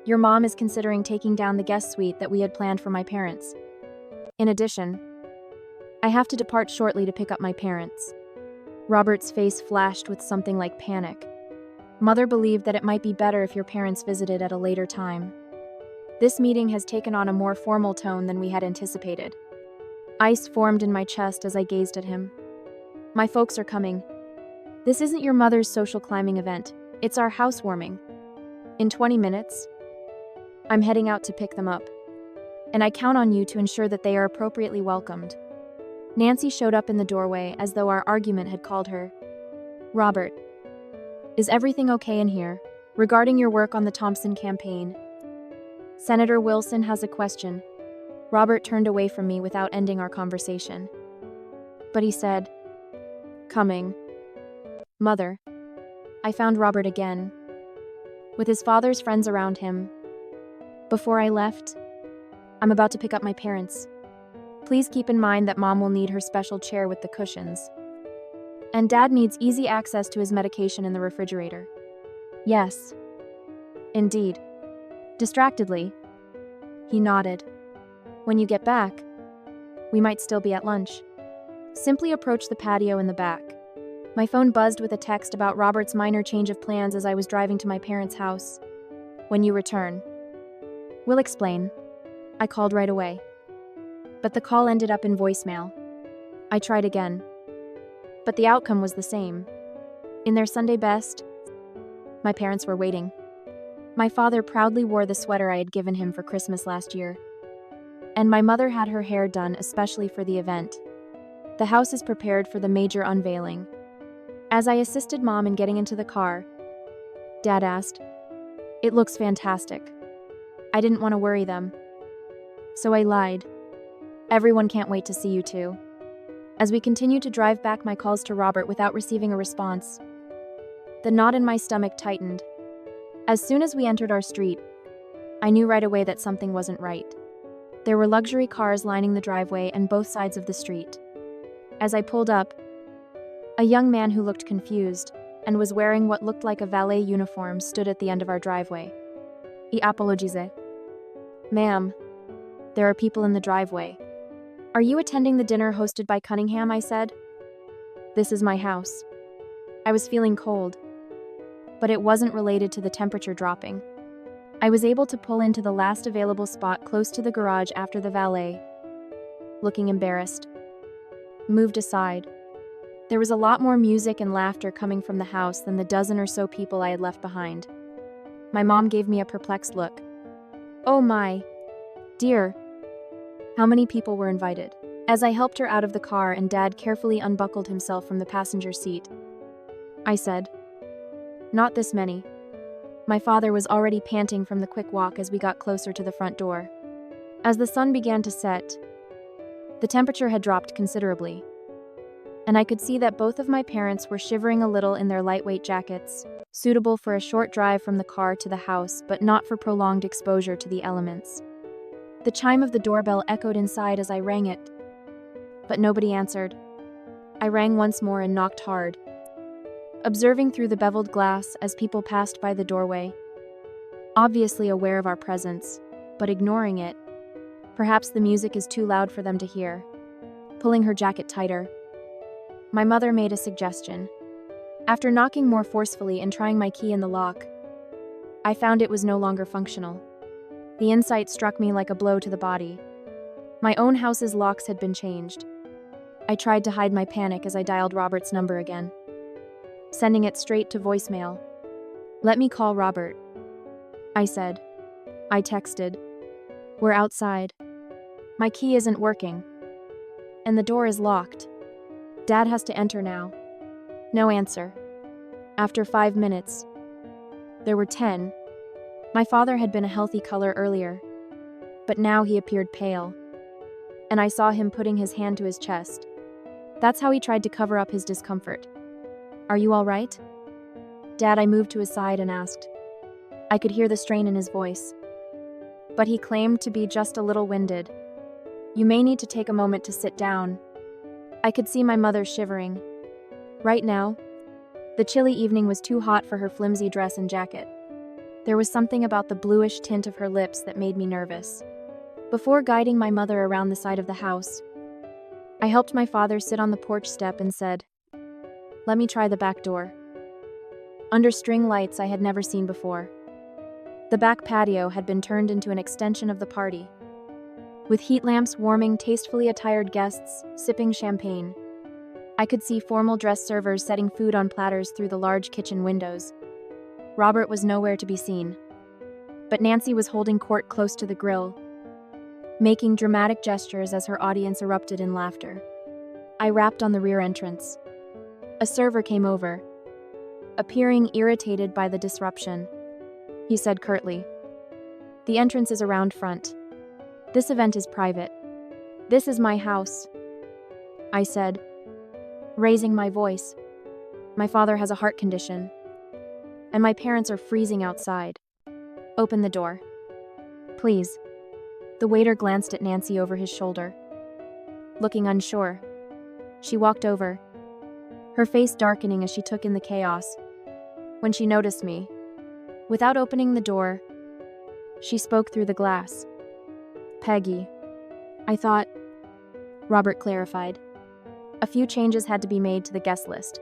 S1: Your mom is considering taking down the guest suite that we had planned for my parents. In addition, I have to depart shortly to pick up my parents." Robert's face flashed with something like panic. "Mother believed that it might be better if your parents visited at a later time. This meeting has taken on a more formal tone than we had anticipated." Ice formed in my chest as I gazed at him. "My folks are coming. This isn't your mother's social climbing event. It's our housewarming. In 20 minutes, I'm heading out to pick them up, and I count on you to ensure that they are appropriately welcomed." Nancy showed up in the doorway as though our argument had called her. "Robert, is everything okay in here? Regarding your work on the Thompson campaign, Senator Wilson has a question." Robert turned away from me without ending our conversation. But he said, "Coming." "Mother." I found Robert again, with his father's friends around him. "Before I left, I'm about to pick up my parents. Please keep in mind that Mom will need her special chair with the cushions. And Dad needs easy access to his medication in the refrigerator." "Yes. Indeed." Distractedly, he nodded. "When you get back, we might still be at lunch. Simply approach the patio in the back." My phone buzzed with a text about Robert's minor change of plans as I was driving to my parents' house. "When you return, we'll explain." I called right away, but the call ended up in voicemail. I tried again, but the outcome was the same. In their Sunday best, my parents were waiting. My father proudly wore the sweater I had given him for Christmas last year, and my mother had her hair done especially for the event. The house is prepared for the major unveiling. As I assisted Mom in getting into the car, Dad asked, "It looks fantastic." I didn't want to worry them, so I lied. "Everyone can't wait to see you two." As we continued to drive back my calls to Robert without receiving a response, the knot in my stomach tightened. As soon as we entered our street, I knew right away that something wasn't right. There were luxury cars lining the driveway and both sides of the street. As I pulled up, a young man who looked confused and was wearing what looked like a valet uniform stood at the end of our driveway. "I apologize." "Ma'am, there are people in the driveway. Are you attending the dinner hosted by Cunningham?" I said. "This is my house." I was feeling cold, but it wasn't related to the temperature dropping. I was able to pull into the last available spot close to the garage after the valet, looking embarrassed, moved aside. There was a lot more music and laughter coming from the house than the dozen or so people I had left behind. My mom gave me a perplexed look. "Oh my dear, how many people were invited?" As I helped her out of the car and Dad carefully unbuckled himself from the passenger seat, I said, "Not this many." My father was already panting from the quick walk as we got closer to the front door. As the sun began to set, the temperature had dropped considerably, and I could see that both of my parents were shivering a little in their lightweight jackets, suitable for a short drive from the car to the house, but not for prolonged exposure to the elements. The chime of the doorbell echoed inside as I rang it, but nobody answered. I rang once more and knocked hard. observing through the beveled glass as people passed by the doorway, obviously aware of our presence, but ignoring it. Perhaps the music is too loud for them to hear. Pulling her jacket tighter, my mother made a suggestion. After knocking more forcefully and trying my key in the lock, I found it was no longer functional. The insight struck me like a blow to the body. My own house's locks had been changed. I tried to hide my panic as I dialed Robert's number again, sending it straight to voicemail. "Let me call Robert," I said. I texted. "We're outside. My key isn't working. And the door is locked. Dad has to enter now." No answer. After 5 minutes, there were 10. My father had been a healthy color earlier, but now he appeared pale, and I saw him putting his hand to his chest. That's how he tried to cover up his discomfort. "Are you all right?" "Dad," I moved to his side and asked. I could hear the strain in his voice, but he claimed to be just a little winded. "You may need to take a moment to sit down." I could see my mother shivering. Right now, the chilly evening was too hot for her flimsy dress and jacket. There was something about the bluish tint of her lips that made me nervous. Before guiding my mother around the side of the house, I helped my father sit on the porch step and said, "Let me try the back door." Under string lights I had never seen before, the back patio had been turned into an extension of the party, with heat lamps warming tastefully attired guests sipping champagne. I could see formal dressed servers setting food on platters through the large kitchen windows. Robert was nowhere to be seen, but Nancy was holding court close to the grill, making dramatic gestures as her audience erupted in laughter. I rapped on the rear entrance. A server came over, appearing irritated by the disruption. He said curtly, "The entrance is around front. This event is private. This is my house," I said, raising my voice. "My father has a heart condition, and my parents are freezing outside. Open the door, please." The waiter glanced at Nancy over his shoulder, looking unsure. She walked over, her face darkening as she took in the chaos. When she noticed me, without opening the door, she spoke through the glass. "Peggy, I thought," Robert clarified. "A few changes had to be made to the guest list.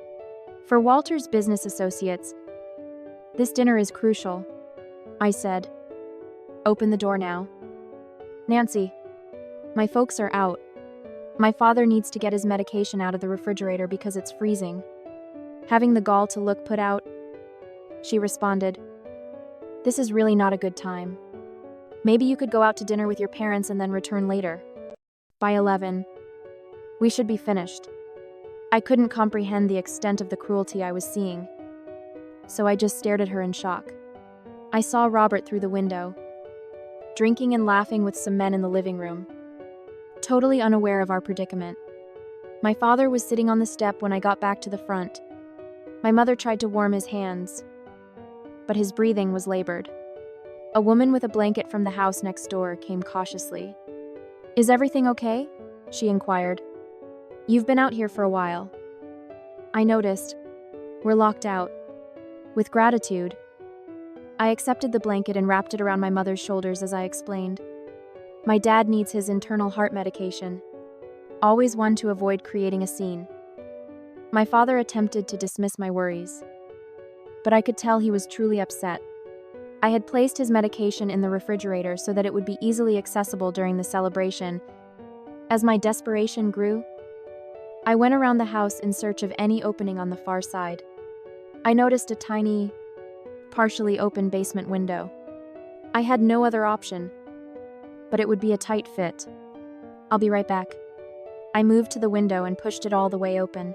S1: For Walter's business associates, this dinner is crucial," I said. "Open the door now." "Nancy, my folks are out. My father needs to get his medication out of the refrigerator because it's freezing." Having the gall to look put out, she responded, "This is really not a good time. Maybe you could go out to dinner with your parents and then return later. By 11, we should be finished." I couldn't comprehend the extent of the cruelty I was seeing, so I just stared at her in shock. I saw Robert through the window, drinking and laughing with some men in the living room, totally unaware of our predicament. My father was sitting on the step when I got back to the front. My mother tried to warm his hands, but his breathing was labored. A woman with a blanket from the house next door came cautiously. "Is everything okay?" she inquired. "You've been out here for a while." I noticed. "We're locked out." With gratitude, I accepted the blanket and wrapped it around my mother's shoulders as I explained. "My dad needs his internal heart medication." Always one to avoid creating a scene. My father attempted to dismiss my worries, but I could tell he was truly upset. I had placed his medication in the refrigerator so that it would be easily accessible during the celebration. As my desperation grew, I went around the house in search of any opening on the far side. I noticed a tiny, partially open basement window. I had no other option, but it would be a tight fit. "I'll be right back." I moved to the window and pushed it all the way open,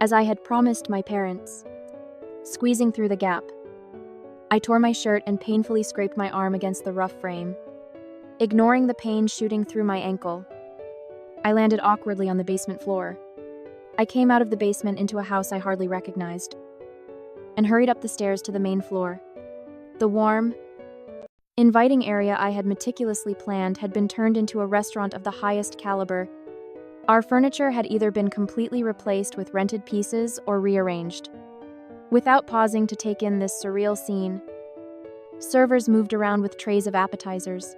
S1: as I had promised my parents. Squeezing through the gap, I tore my shirt and painfully scraped my arm against the rough frame. Ignoring the pain shooting through my ankle, I landed awkwardly on the basement floor. I came out of the basement into a house I hardly recognized, and hurried up the stairs to the main floor. The warm, inviting area I had meticulously planned had been turned into a restaurant of the highest caliber. Our furniture had either been completely replaced with rented pieces or rearranged. Without pausing to take in this surreal scene, servers moved around with trays of appetizers,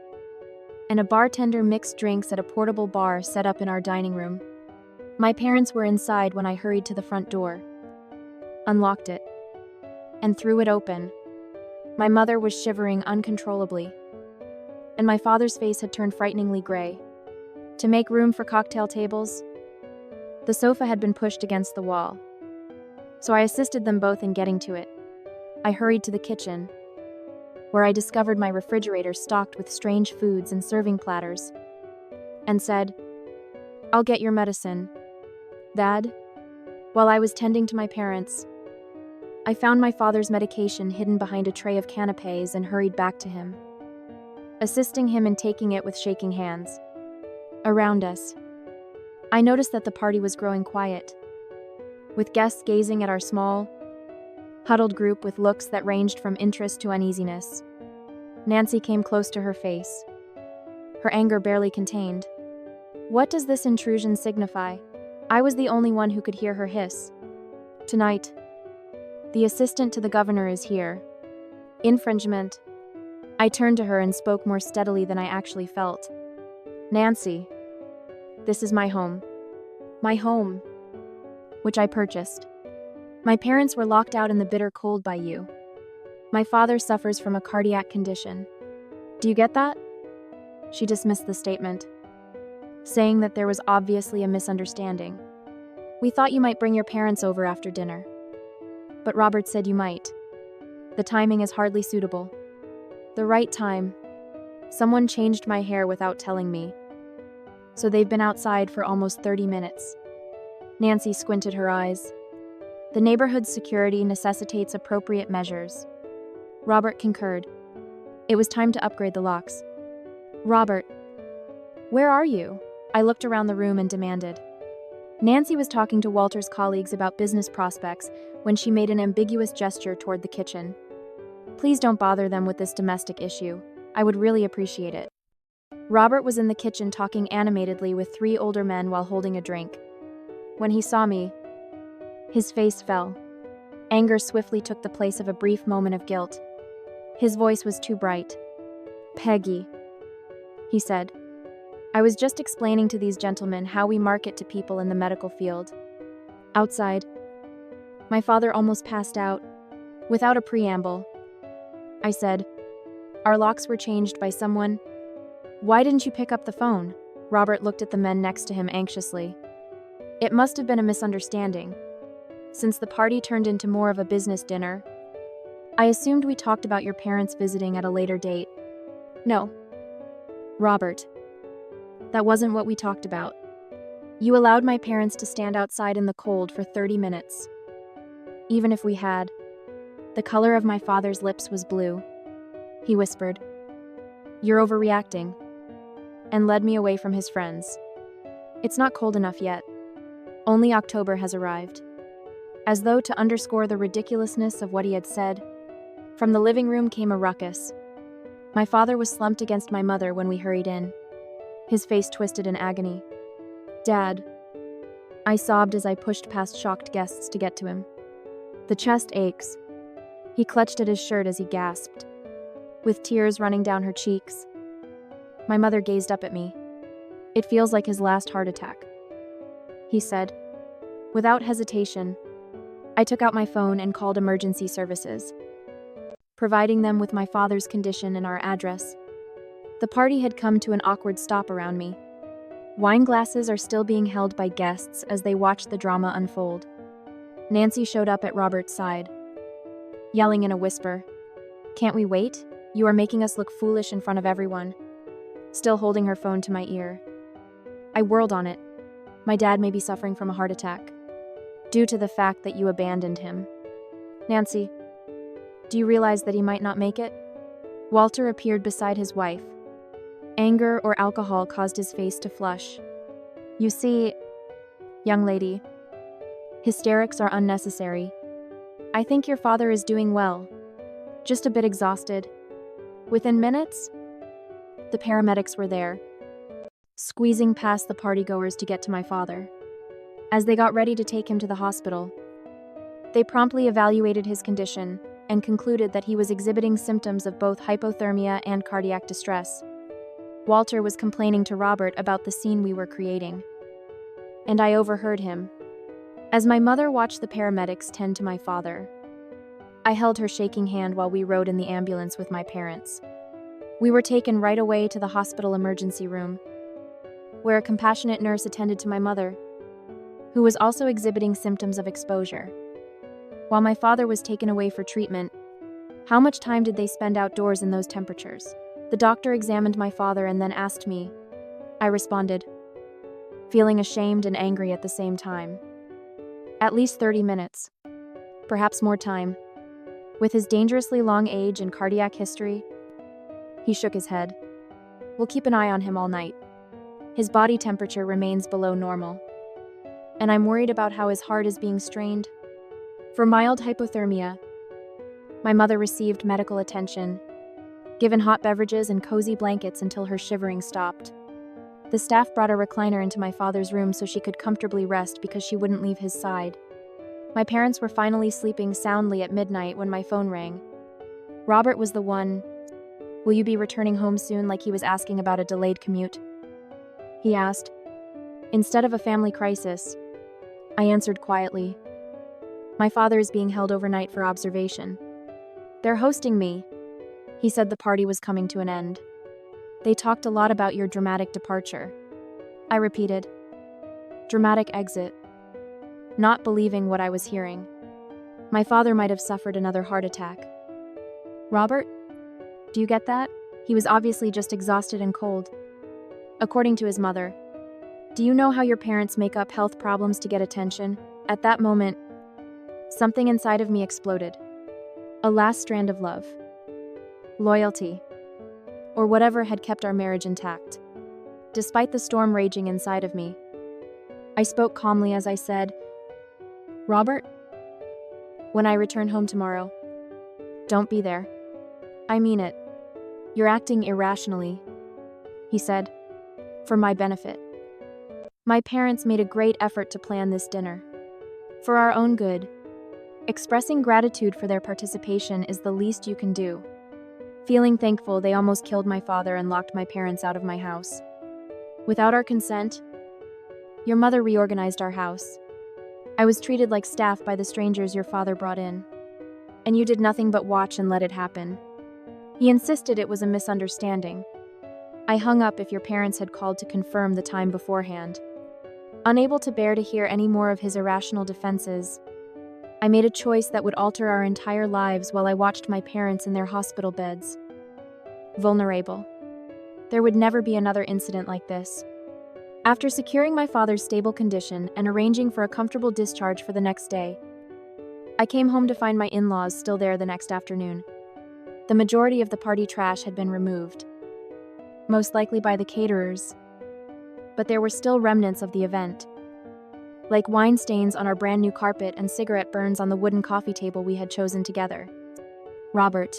S1: and a bartender mixed drinks at a portable bar set up in our dining room. My parents were inside when I hurried to the front door, unlocked it, and threw it open. My mother was shivering uncontrollably, and my father's face had turned frighteningly gray. To make room for cocktail tables, the sofa had been pushed against the wall, so I assisted them both in getting to it. I hurried to the kitchen, where I discovered my refrigerator stocked with strange foods and serving platters, and said, "I'll get your medicine, Dad." While I was tending to my parents, I found my father's medication hidden behind a tray of canapés and hurried back to him, assisting him in taking it with shaking hands. Around us, I noticed that the party was growing quiet, with guests gazing at our small, huddled group with looks that ranged from interest to uneasiness. Nancy came close to her face, her anger barely contained. "What does this intrusion signify?" I was the only one who could hear her hiss. "Tonight, the assistant to the governor is here." Infringement. I turned to her and spoke more steadily than I actually felt. "Nancy, this is my home. My home, which I purchased. My parents were locked out in the bitter cold by you. My father suffers from a cardiac condition. Do you get that?" She dismissed the statement, saying that there was obviously a misunderstanding. "We thought you might bring your parents over after dinner. But Robert said you might. The timing is hardly suitable." "The right time. Someone changed my hair without telling me. So they've been outside for almost 30 minutes. Nancy squinted her eyes. "The neighborhood's security necessitates appropriate measures." Robert concurred. It was time to upgrade the locks. "Robert, where are you?" I looked around the room and demanded. Nancy was talking to Walter's colleagues about business prospects when she made an ambiguous gesture toward the kitchen. "Please don't bother them with this domestic issue. I would really appreciate it." Robert was in the kitchen talking animatedly with 3 older men while holding a drink. When he saw me, his face fell. Anger swiftly took the place of a brief moment of guilt. His voice was too bright. "Peggy," he said. "I was just explaining to these gentlemen how we market to people in the medical field." Outside, my father almost passed out. Without a preamble, I said, "Our locks were changed by someone. Why didn't you pick up the phone?" Robert looked at the men next to him anxiously. "It must have been a misunderstanding. Since the party turned into more of a business dinner, I assumed we talked about your parents visiting at a later date." "No, Robert. That wasn't what we talked about. You allowed my parents to stand outside in the cold for 30 minutes. Even if we had." The color of my father's lips was blue. He whispered, "You're overreacting," and led me away from his friends. "It's not cold enough yet. Only October has arrived." As though to underscore the ridiculousness of what he had said, from the living room came a ruckus. My father was slumped against my mother when we hurried in, his face twisted in agony. "Dad," I sobbed as I pushed past shocked guests to get to him. "The chest aches." He clutched at his shirt as he gasped, with tears running down her cheeks. My mother gazed up at me. "It feels like his last heart attack," he said. Without hesitation, I took out my phone and called emergency services, providing them with my father's condition and our address. The party had come to an awkward stop around me. Wine glasses are still being held by guests as they watched the drama unfold. Nancy showed up at Robert's side, yelling in a whisper, "Can't we wait? You are making us look foolish in front of everyone," still holding her phone to my ear. I whirled on it. "My dad may be suffering from a heart attack, due to the fact that you abandoned him. Nancy, do you realize that he might not make it?" Walter appeared beside his wife. Anger or alcohol caused his face to flush. "You see, young lady, hysterics are unnecessary. I think your father is doing well, just a bit exhausted." Within minutes, the paramedics were there, squeezing past the partygoers to get to my father. As they got ready to take him to the hospital, They promptly evaluated his condition and concluded that he was exhibiting symptoms of both hypothermia and cardiac distress. Walter was complaining to Robert about the scene we were creating, and I overheard him. As my mother watched the paramedics tend to my father, I held her shaking hand while we rode in the ambulance with my parents. We were taken right away to the hospital emergency room, where a compassionate nurse attended to my mother, who was also exhibiting symptoms of exposure. While my father was taken away for treatment, how much time did they spend outdoors in those temperatures? The doctor examined my father and then asked me. I responded, feeling ashamed and angry at the same time. At least 30 minutes. Perhaps more time. With his dangerously long age and cardiac history, he shook his head. We'll keep an eye on him all night. His body temperature remains below normal, and I'm worried about how his heart is being strained. For mild hypothermia, my mother received medical attention, given hot beverages and cozy blankets until her shivering stopped. The staff brought a recliner into my father's room so she could comfortably rest because she wouldn't leave his side. My parents were finally sleeping soundly at midnight when my phone rang. Robert was the one. Will you be returning home soon, like he was asking about a delayed commute? He asked. Instead of a family crisis, I answered quietly. My father is being held overnight for observation. They're hosting me. He said the party was coming to an end. They talked a lot about your dramatic departure. I repeated. Dramatic exit. Not believing what I was hearing. My father might have suffered another heart attack. Robert? Do you get that? He was obviously just exhausted and cold. According to his mother. Do you know how your parents make up health problems to get attention? At that moment, something inside of me exploded. A last strand of love. Loyalty. Or whatever had kept our marriage intact. Despite the storm raging inside of me, I spoke calmly as I said, Robert, when I return home tomorrow, don't be there. I mean it. You're acting irrationally, he said, for my benefit. My parents made a great effort to plan this dinner. For our own good. Expressing gratitude for their participation is the least you can do. Feeling thankful, they almost killed my father and locked my parents out of my house. Without our consent, your mother reorganized our house. I was treated like staff by the strangers your father brought in. And you did nothing but watch and let it happen. He insisted it was a misunderstanding. I hung up if your parents had called to confirm the time beforehand. Unable to bear to hear any more of his irrational defenses, I made a choice that would alter our entire lives while I watched my parents in their hospital beds. Vulnerable. There would never be another incident like this. After securing my father's stable condition and arranging for a comfortable discharge for the next day, I came home to find my in-laws still there the next afternoon. The majority of the party trash had been removed, most likely by the caterers, but there were still remnants of the event, like wine stains on our brand new carpet and cigarette burns on the wooden coffee table we had chosen together. Robert,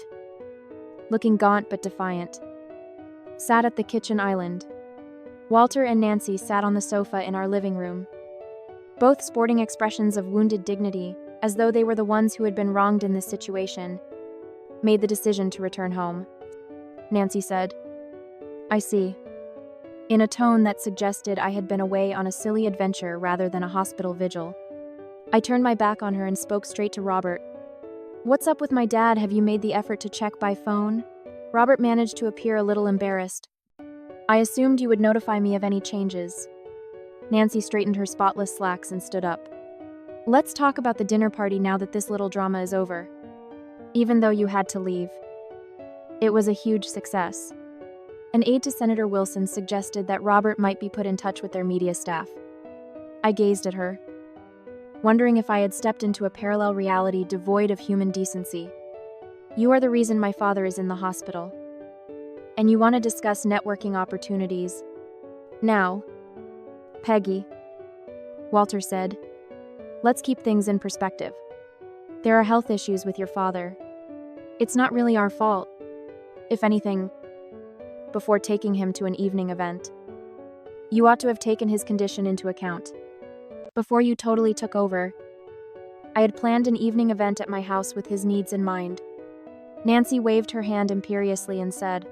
S1: looking gaunt but defiant, sat at the kitchen island. Walter and Nancy sat on the sofa in our living room, both sporting expressions of wounded dignity, as though they were the ones who had been wronged in this situation, made the decision to return home. Nancy said, I see, in a tone that suggested I had been away on a silly adventure rather than a hospital vigil. I turned my back on her and spoke straight to Robert. What's up with my dad? Have you made the effort to check by phone? Robert managed to appear a little embarrassed. I assumed you would notify me of any changes. Nancy straightened her spotless slacks and stood up. Let's talk about the dinner party now that this little drama is over. Even though you had to leave, it was a huge success. An aide to Senator Wilson suggested that Robert might be put in touch with their media staff. I gazed at her, wondering if I had stepped into a parallel reality devoid of human decency. You are the reason my father is in the hospital. And you want to discuss networking opportunities. Now, Peggy, Walter said, let's keep things in perspective. There are health issues with your father. It's not really our fault. If anything, before taking him to an evening event, you ought to have taken his condition into account. Before you totally took over, I had planned an evening event at my house with his needs in mind. Nancy waved her hand imperiously and said,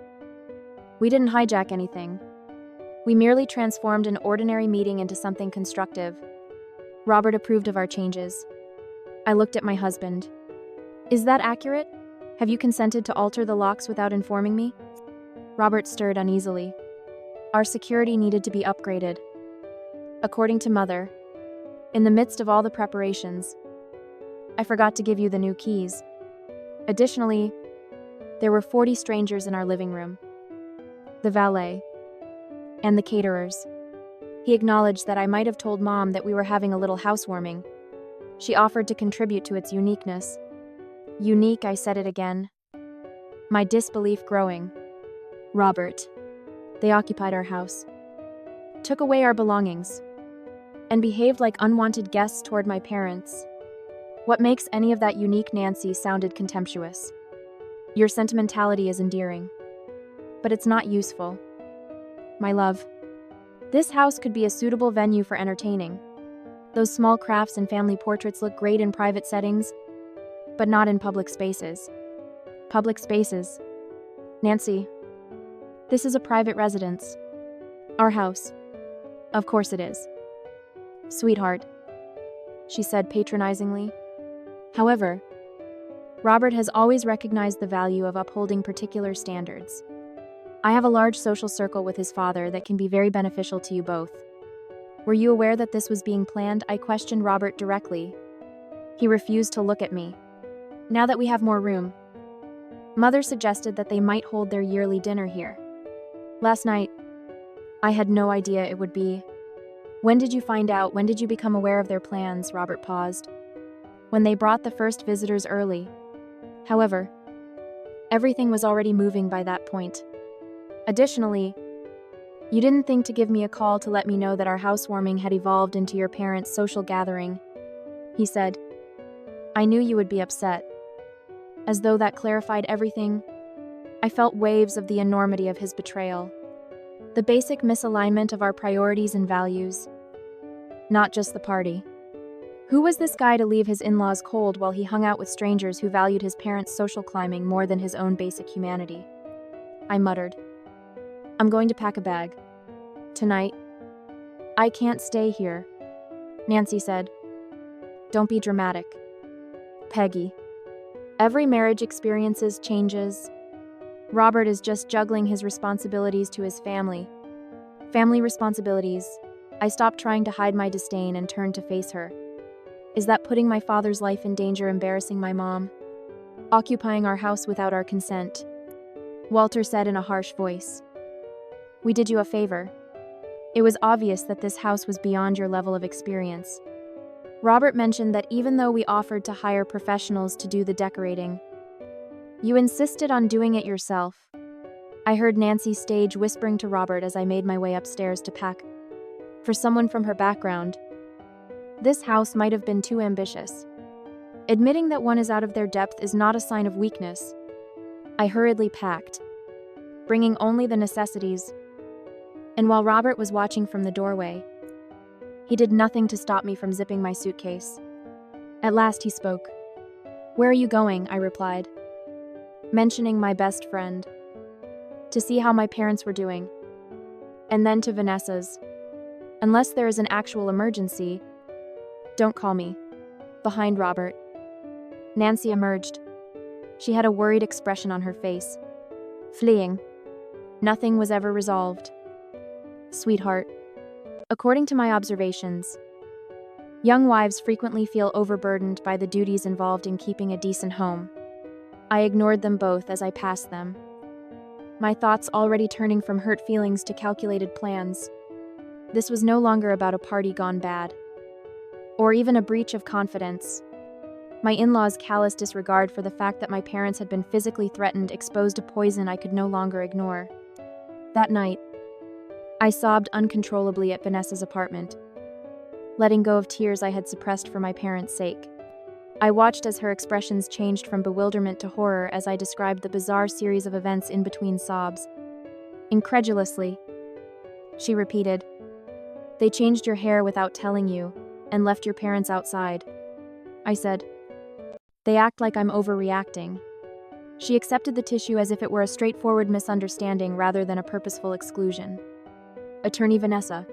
S1: "We didn't hijack anything. We merely transformed an ordinary meeting into something constructive." Robert approved of our changes. I looked at my husband. "Is that accurate? Have you consented to alter the locks without informing me?" Robert stirred uneasily. Our security needed to be upgraded. According to Mother, in the midst of all the preparations, I forgot to give you the new keys. Additionally, there were 40 strangers in our living room. The valet, and the caterers. He acknowledged that I might have told Mom that we were having a little housewarming. She offered to contribute to its uniqueness. Unique, I said it again. My disbelief growing. Robert. They occupied our house, took away our belongings, and behaved like unwanted guests toward my parents. What makes any of that unique? Nancy sounded contemptuous. Your sentimentality is endearing, but it's not useful. My love, this house could be a suitable venue for entertaining. Those small crafts and family portraits look great in private settings, but not in public spaces. Public spaces. Nancy, this is a private residence. Our house. Of course it is. Sweetheart, she said patronizingly. However, Robert has always recognized the value of upholding particular standards. I have a large social circle with his father that can be very beneficial to you both. Were you aware that this was being planned? I questioned Robert directly. He refused to look at me. Now that we have more room, Mother suggested that they might hold their yearly dinner here. Last night, I had no idea it would be. When did you find out? When did you become aware of their plans? Robert paused. When they brought the first visitors early. However, everything was already moving by that point. Additionally, you didn't think to give me a call to let me know that our housewarming had evolved into your parents' social gathering, he said. I knew you would be upset. As though that clarified everything, I felt waves of the enormity of his betrayal. The basic misalignment of our priorities and values. Not just the party. Who was this guy to leave his in-laws cold while he hung out with strangers who valued his parents' social climbing more than his own basic humanity? I muttered. I'm going to pack a bag. Tonight. I can't stay here, Nancy said. Don't be dramatic. Peggy. Every marriage experiences changes. Robert is just juggling his responsibilities to his family. Family responsibilities. I stopped trying to hide my disdain and turned to face her. Is that putting my father's life in danger, embarrassing my mom? Occupying our house without our consent? Walter said in a harsh voice. We did you a favor. It was obvious that this house was beyond your level of experience. Robert mentioned that even though we offered to hire professionals to do the decorating, you insisted on doing it yourself. I heard Nancy stage whispering to Robert as I made my way upstairs to pack. For someone from her background, this house might have been too ambitious. Admitting that one is out of their depth is not a sign of weakness. I hurriedly packed, bringing only the necessities. And while Robert was watching from the doorway, he did nothing to stop me from zipping my suitcase. At last he spoke. Where are you going? I replied, mentioning my best friend. To see how my parents were doing. And then to Vanessa's. Unless there is an actual emergency, don't call me. Behind Robert, Nancy emerged. She had a worried expression on her face. Fleeing. Nothing was ever resolved. Sweetheart. According to my observations, young wives frequently feel overburdened by the duties involved in keeping a decent home. I ignored them both as I passed them, my thoughts already turning from hurt feelings to calculated plans. This was no longer about a party gone bad, or even a breach of confidence. My in-laws' callous disregard for the fact that my parents had been physically threatened exposed a poison I could no longer ignore. That night, I sobbed uncontrollably at Vanessa's apartment, letting go of tears I had suppressed for my parents' sake. I watched as her expressions changed from bewilderment to horror as I described the bizarre series of events in between sobs. Incredulously, she repeated, "They changed your hair without telling you, and left your parents outside." I said. They act like I'm overreacting. She accepted the tissue as if it were a straightforward misunderstanding rather than a purposeful exclusion. Attorney Vanessa,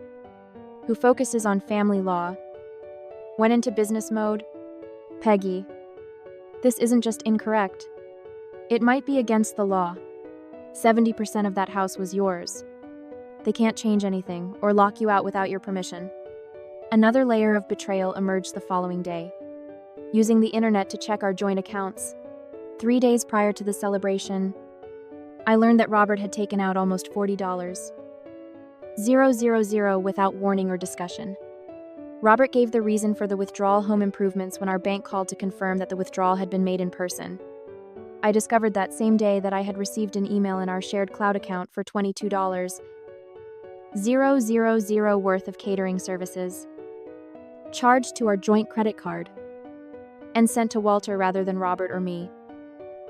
S1: who focuses on family law, went into business mode. Peggy, this isn't just incorrect. It might be against the law. 70% of that house was yours. They can't change anything or lock you out without your permission. Another layer of betrayal emerged the following day. Using the internet to check our joint accounts, 3 days prior to the celebration, I learned that Robert had taken out almost $40. 000 without warning or discussion. Robert gave the reason for the withdrawal home improvements when our bank called to confirm that the withdrawal had been made in person. I discovered that same day that I had received an email in our shared cloud account for $22. 000 worth of catering services, charged to our joint credit card, and sent to Walter rather than Robert or me.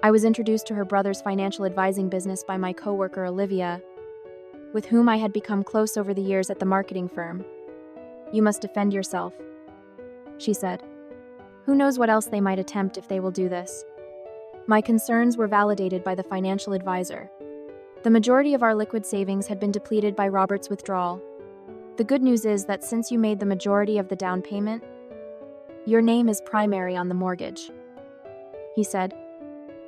S1: I was introduced to her brother's financial advising business by my coworker Olivia, with whom I had become close over the years at the marketing firm. You must defend yourself, she said. Who knows what else they might attempt if they will do this? My concerns were validated by the financial advisor. The majority of our liquid savings had been depleted by Robert's withdrawal. The good news is that since you made the majority of the down payment, your name is primary on the mortgage, he said.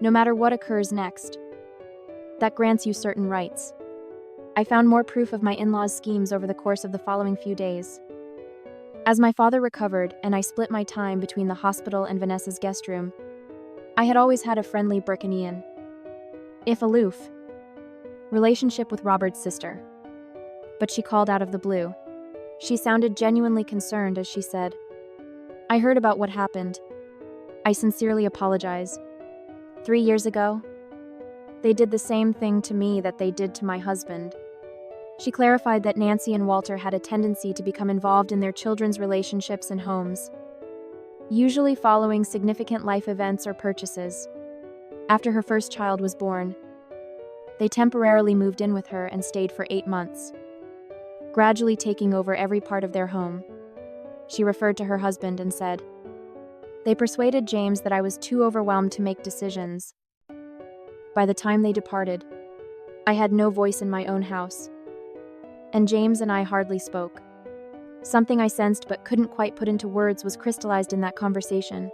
S1: No matter what occurs next, that grants you certain rights. I found more proof of my in-laws' schemes over the course of the following few days. As my father recovered and I split my time between the hospital and Vanessa's guest room, I had always had a friendly Brickanian, if aloof, relationship with Robert's sister. But she called out of the blue. She sounded genuinely concerned as she said, I heard about what happened. I sincerely apologize. 3 years ago, they did the same thing to me that they did to my husband. She clarified that Nancy and Walter had a tendency to become involved in their children's relationships and homes, usually following significant life events or purchases. After her first child was born, they temporarily moved in with her and stayed for 8 months, gradually taking over every part of their home. She referred to her husband and said, they persuaded James that I was too overwhelmed to make decisions. By the time they departed, I had no voice in my own house, and James and I hardly spoke. Something I sensed but couldn't quite put into words was crystallized in that conversation.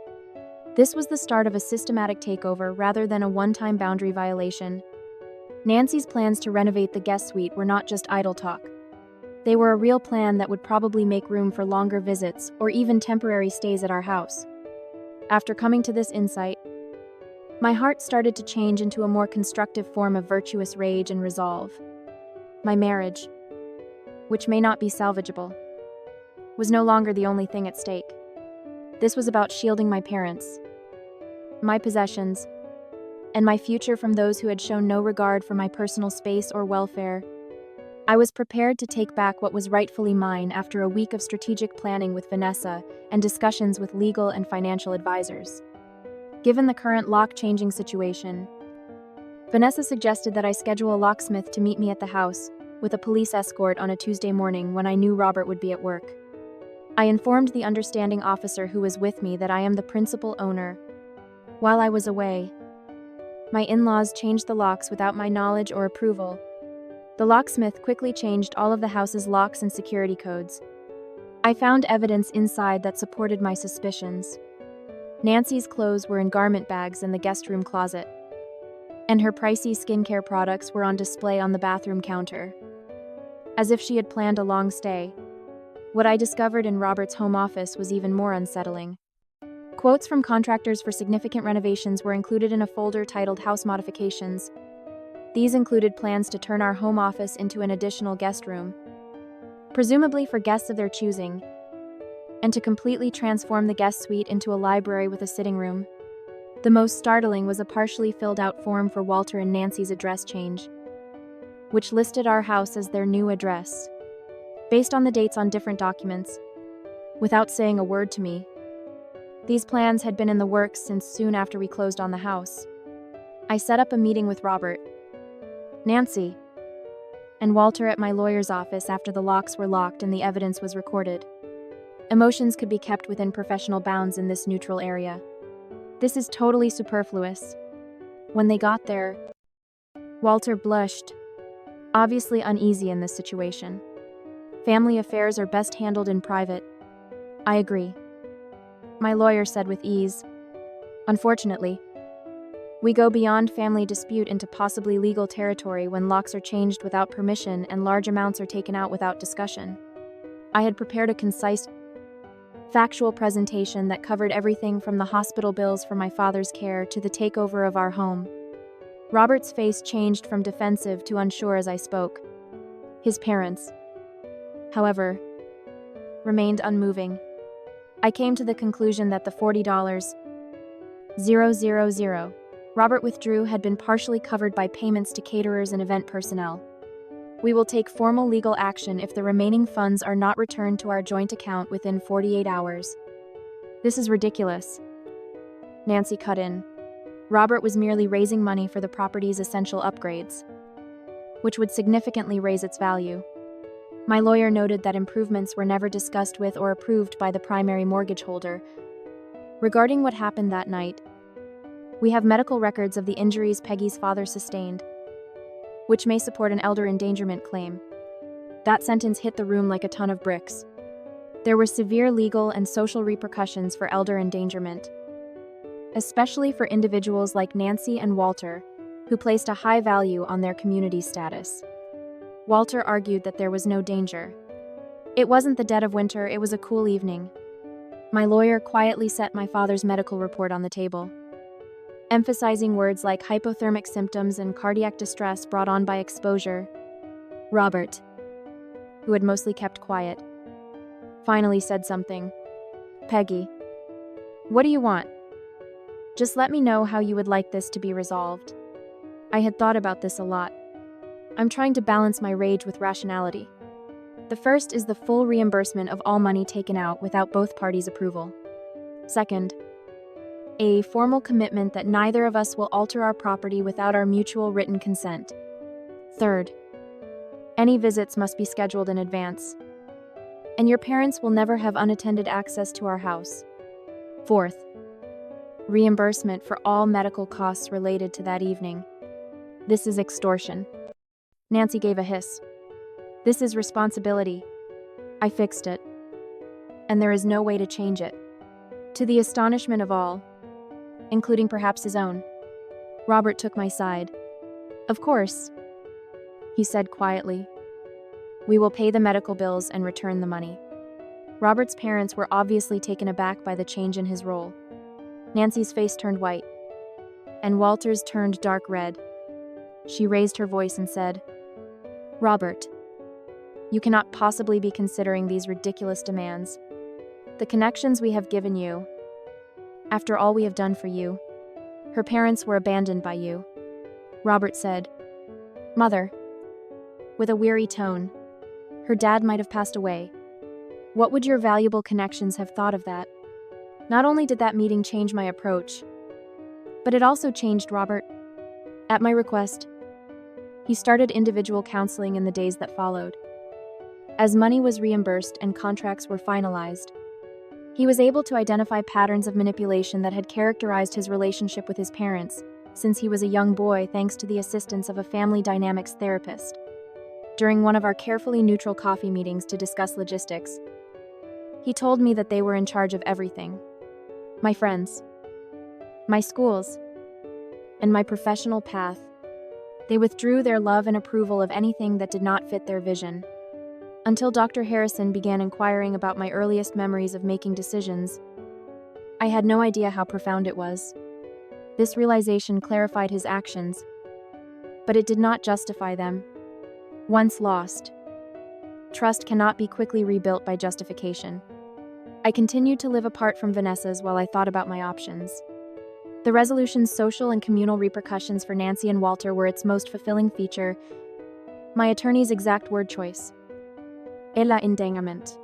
S1: This was the start of a systematic takeover rather than a one-time boundary violation. Nancy's plans to renovate the guest suite were not just idle talk. They were a real plan that would probably make room for longer visits or even temporary stays at our house. After coming to this insight, my heart started to change into a more constructive form of virtuous rage and resolve. My marriage, which may not be salvageable, was no longer the only thing at stake. This was about shielding my parents, my possessions, and my future from those who had shown no regard for my personal space or welfare. I was prepared to take back what was rightfully mine after a week of strategic planning with Vanessa and discussions with legal and financial advisors. Given the current lock-changing situation, Vanessa suggested that I schedule a locksmith to meet me at the house with a police escort on a Tuesday morning when I knew Robert would be at work. I informed the understanding officer who was with me that I am the principal owner. While I was away, my in-laws changed the locks without my knowledge or approval. The locksmith quickly changed all of the house's locks and security codes. I found evidence inside that supported my suspicions. Nancy's clothes were in garment bags in the guest room closet, and her pricey skincare products were on display on the bathroom counter. As if she had planned a long stay, what I discovered in Robert's home office was even more unsettling. Quotes from contractors for significant renovations were included in a folder titled House Modifications. These included plans to turn our home office into an additional guest room, presumably for guests of their choosing, and to completely transform the guest suite into a library with a sitting room. The most startling was a partially filled-out form for Walter and Nancy's address change, which listed our house as their new address, based on the dates on different documents, without saying a word to me. These plans had been in the works since soon after we closed on the house. I set up a meeting with Robert, Nancy, and Walter at my lawyer's office after the locks were locked and the evidence was recorded. Emotions could be kept within professional bounds in this neutral area. This is totally superfluous. When they got there, Walter blushed, obviously uneasy in this situation. Family affairs are best handled in private. I agree, my lawyer said with ease. Unfortunately, we go beyond family dispute into possibly legal territory when locks are changed without permission and large amounts are taken out without discussion. I had prepared a concise, factual presentation that covered everything from the hospital bills for my father's care to the takeover of our home. Robert's face changed from defensive to unsure as I spoke. His parents, however, remained unmoving. I came to the conclusion that the $40,000 Robert withdrew had been partially covered by payments to caterers and event personnel. We will take formal legal action if the remaining funds are not returned to our joint account within 48 hours. This is ridiculous, Nancy cut in. Robert was merely raising money for the property's essential upgrades, which would significantly raise its value. My lawyer noted that improvements were never discussed with or approved by the primary mortgage holder. Regarding what happened that night, we have medical records of the injuries Peggy's father sustained, which may support an elder endangerment claim. That sentence hit the room like a ton of bricks. There were severe legal and social repercussions for elder endangerment, especially for individuals like Nancy and Walter, who placed a high value on their community status. Walter argued that there was no danger. It wasn't the dead of winter, it was a cool evening. My lawyer quietly set my father's medical report on the table, emphasizing words like hypothermic symptoms and cardiac distress brought on by exposure. Robert, who had mostly kept quiet, finally said something. Peggy, what do you want? Just let me know how you would like this to be resolved. I had thought about this a lot. I'm trying to balance my rage with rationality. The first is the full reimbursement of all money taken out without both parties' approval. Second, a formal commitment that neither of us will alter our property without our mutual written consent. Third, any visits must be scheduled in advance, and your parents will never have unattended access to our house. Fourth, reimbursement for all medical costs related to that evening. This is extortion. Nancy gave a hiss. This is responsibility. I fixed it, and there is no way to change it. To the astonishment of all, including perhaps his own, Robert took my side. Of course, he said quietly. We will pay the medical bills and return the money. Robert's parents were obviously taken aback by the change in his role. Nancy's face turned white, and Walter's turned dark red. She raised her voice and said, Robert, you cannot possibly be considering these ridiculous demands. The connections we have given you, after all we have done for you, her parents were abandoned by you. Robert said, Mother, with a weary tone, her dad might have passed away. What would your valuable connections have thought of that? Not only did that meeting change my approach, but it also changed Robert. At my request, he started individual counseling in the days that followed. As money was reimbursed and contracts were finalized, he was able to identify patterns of manipulation that had characterized his relationship with his parents since he was a young boy, thanks to the assistance of a family dynamics therapist. During one of our carefully neutral coffee meetings to discuss logistics, he told me that they were in charge of everything. My friends, my schools, and my professional path. They withdrew their love and approval of anything that did not fit their vision. Until Dr. Harrison began inquiring about my earliest memories of making decisions, I had no idea how profound it was. This realization clarified his actions, but it did not justify them. Once lost, trust cannot be quickly rebuilt by justification. I continued to live apart from Vanessa's while I thought about my options. The resolution's social and communal repercussions for Nancy and Walter were its most fulfilling feature. My attorney's exact word choice, "el endangerment,"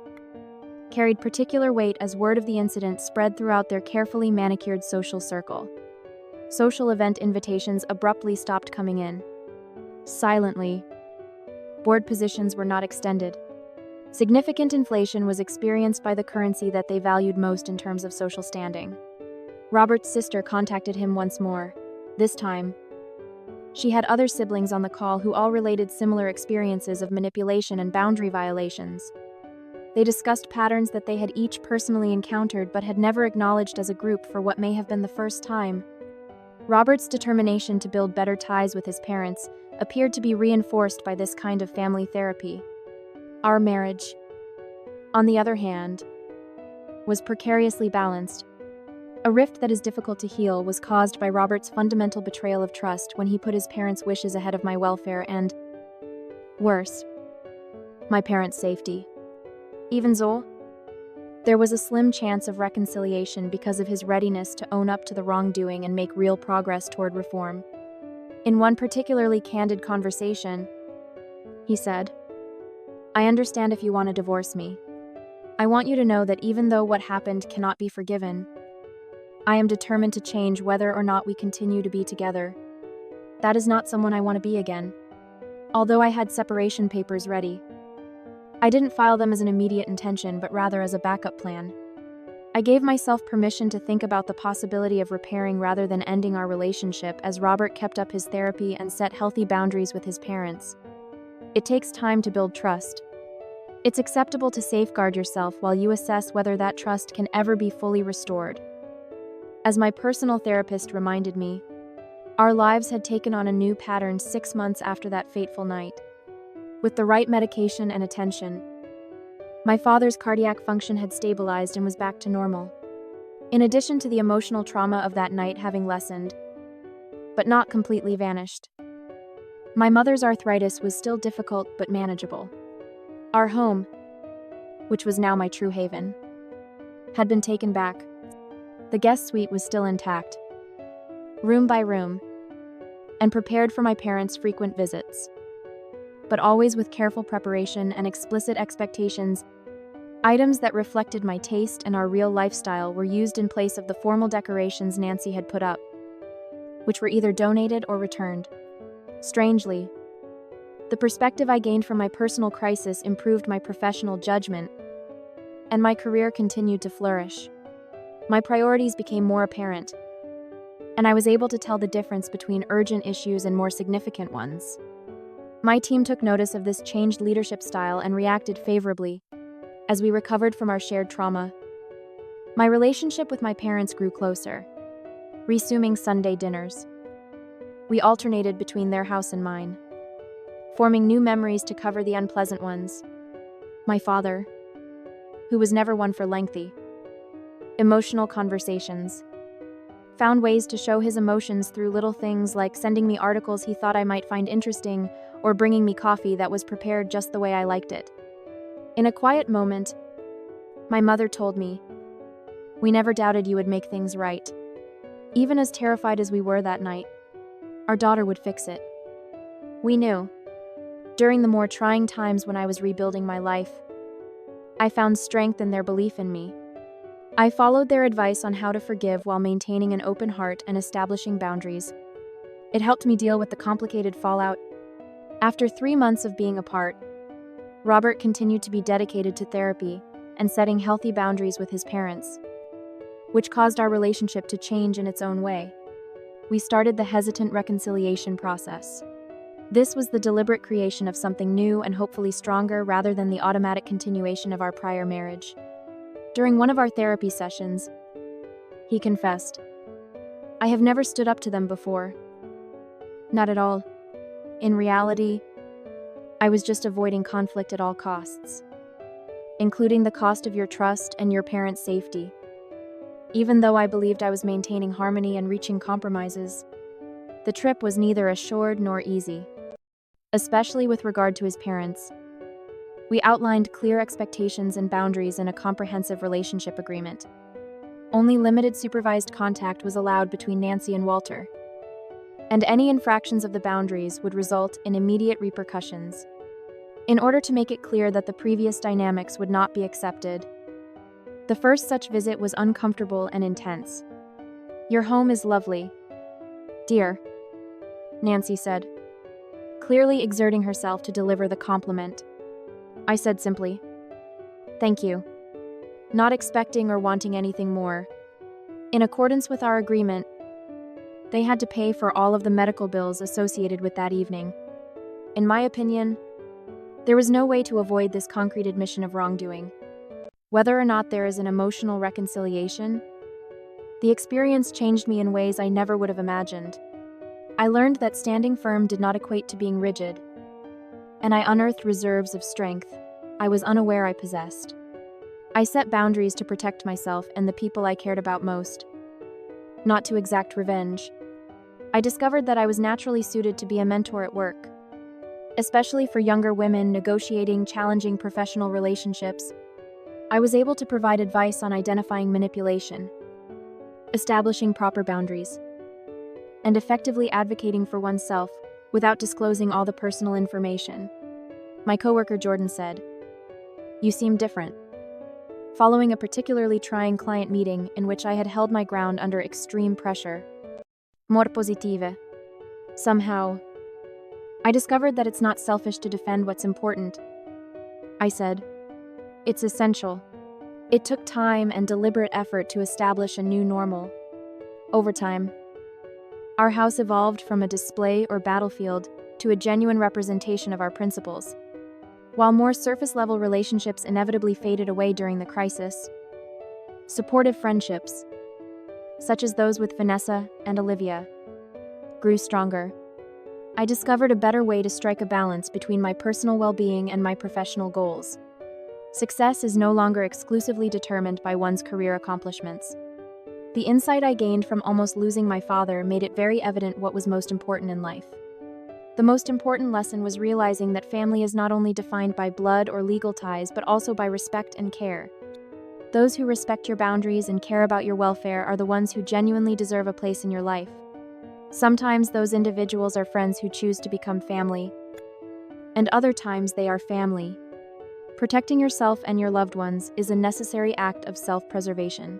S1: carried particular weight as word of the incident spread throughout their carefully manicured social circle. Social event invitations abruptly stopped coming in. Silently, board positions were not extended. Significant inflation was experienced by the currency that they valued most in terms of social standing. Robert's sister contacted him once more. This time, she had other siblings on the call who all related similar experiences of manipulation and boundary violations. They discussed patterns that they had each personally encountered but had never acknowledged as a group for what may have been the first time. Robert's determination to build better ties with his parents appeared to be reinforced by this kind of family therapy. Our marriage, on the other hand, was precariously balanced. A rift that is difficult to heal was caused by Robert's fundamental betrayal of trust when he put his parents' wishes ahead of my welfare and, worse, my parents' safety. Even so, there was a slim chance of reconciliation because of his readiness to own up to the wrongdoing and make real progress toward reform. In one particularly candid conversation, he said, "I understand if you want to divorce me. I want you to know that even though what happened cannot be forgiven, I am determined to change whether or not we continue to be together. That is not someone I want to be again." Although I had separation papers ready, I didn't file them as an immediate intention, but rather as a backup plan. I gave myself permission to think about the possibility of repairing rather than ending our relationship as Robert kept up his therapy and set healthy boundaries with his parents. It takes time to build trust. It's acceptable to safeguard yourself while you assess whether that trust can ever be fully restored. As my personal therapist reminded me, our lives had taken on a new pattern 6 months after that fateful night. With the right medication and attention, my father's cardiac function had stabilized and was back to normal. In addition to the emotional trauma of that night having lessened, but not completely vanished, my mother's arthritis was still difficult but manageable. Our home, which was now my true haven, had been taken back. The guest suite was still intact, room by room, and prepared for my parents' frequent visits. But always with careful preparation and explicit expectations. Items that reflected my taste and our real lifestyle were used in place of the formal decorations Nancy had put up, which were either donated or returned. Strangely, the perspective I gained from my personal crisis improved my professional judgment, and my career continued to flourish. My priorities became more apparent, and I was able to tell the difference between urgent issues and more significant ones. My team took notice of this changed leadership style and reacted favorably. As we recovered from our shared trauma, my relationship with my parents grew closer, resuming Sunday dinners. We alternated between their house and mine, forming new memories to cover the unpleasant ones. My father, who was never one for lengthy, emotional conversations, found ways to show his emotions through little things like sending me articles he thought I might find interesting or bringing me coffee that was prepared just the way I liked it. In a quiet moment, my mother told me, "We never doubted you would make things right." Even as terrified as we were that night, our daughter would fix it. We knew. During the more trying times when I was rebuilding my life, I found strength in their belief in me. I followed their advice on how to forgive while maintaining an open heart and establishing boundaries. It helped me deal with the complicated fallout. After 3 months of being apart, Robert continued to be dedicated to therapy and setting healthy boundaries with his parents, which caused our relationship to change in its own way. We started the hesitant reconciliation process. This was the deliberate creation of something new and hopefully stronger rather than the automatic continuation of our prior marriage. During one of our therapy sessions, he confessed, "I have never stood up to them before. Not at all. In reality, I was just avoiding conflict at all costs, including the cost of your trust and your parents' safety. Even though I believed I was maintaining harmony and reaching compromises, the trip was neither assured nor easy, especially with regard to his parents. We outlined clear expectations and boundaries in a comprehensive relationship agreement. Only limited supervised contact was allowed between Nancy and Walter, and any infractions of the boundaries would result in immediate repercussions. In order to make it clear that the previous dynamics would not be accepted, the first such visit was uncomfortable and intense. "Your home is lovely, dear," Nancy said, clearly exerting herself to deliver the compliment. I said simply, Thank you. Not expecting or wanting anything more. In accordance with our agreement, they had to pay for all of the medical bills associated with that evening. In my opinion, there was no way to avoid this concrete admission of wrongdoing. Whether or not there is an emotional reconciliation, the experience changed me in ways I never would have imagined. I learned that standing firm did not equate to being rigid, and I unearthed reserves of strength I was unaware I possessed. I set boundaries to protect myself and the people I cared about most, not to exact revenge. I discovered that I was naturally suited to be a mentor at work, especially for younger women negotiating challenging professional relationships. I was able to provide advice on identifying manipulation, establishing proper boundaries, and effectively advocating for oneself without disclosing all the personal information. My coworker Jordan said, "You seem different." Following a particularly trying client meeting in which I had held my ground under extreme pressure. More positive. Somehow, I discovered that it's not selfish to defend what's important. I said, "It's essential." It took time and deliberate effort to establish a new normal. Over time, our house evolved from a display or battlefield to a genuine representation of our principles. While more surface-level relationships inevitably faded away during the crisis, supportive friendships, such as those with Vanessa and Olivia, grew stronger. I discovered a better way to strike a balance between my personal well-being and my professional goals. Success is no longer exclusively determined by one's career accomplishments. The insight I gained from almost losing my father made it very evident what was most important in life. The most important lesson was realizing that family is not only defined by blood or legal ties, but also by respect and care. Those who respect your boundaries and care about your welfare are the ones who genuinely deserve a place in your life. Sometimes those individuals are friends who choose to become family, and other times they are family. Protecting yourself and your loved ones is a necessary act of self-preservation,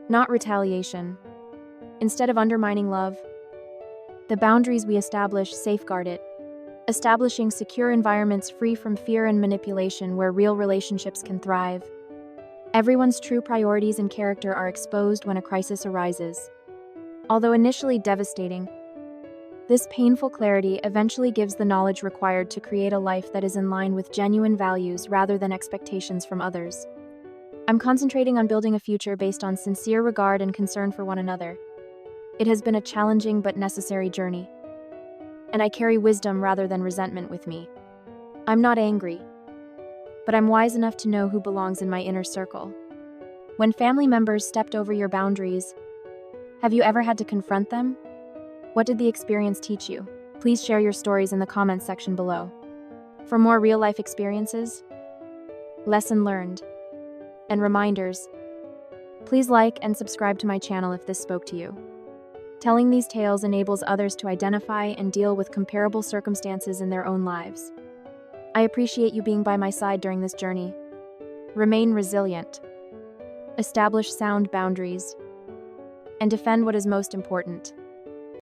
S1: not retaliation. Instead of undermining love, the boundaries we establish safeguard it, establishing secure environments free from fear and manipulation where real relationships can thrive. Everyone's true priorities and character are exposed when a crisis arises. Although initially devastating, this painful clarity eventually gives the knowledge required to create a life that is in line with genuine values rather than expectations from others. I'm concentrating on building a future based on sincere regard and concern for one another. It has been a challenging but necessary journey, and I carry wisdom rather than resentment with me. I'm not angry, but I'm wise enough to know who belongs in my inner circle. When family members stepped over your boundaries, have you ever had to confront them? What did the experience teach you? Please share your stories in the comments section below. For more real-life experiences, lesson learned, and reminders, please like and subscribe to my channel if this spoke to you. Telling these tales enables others to identify and deal with comparable circumstances in their own lives. I appreciate you being by my side during this journey. Remain resilient, establish sound boundaries, and defend what is most important.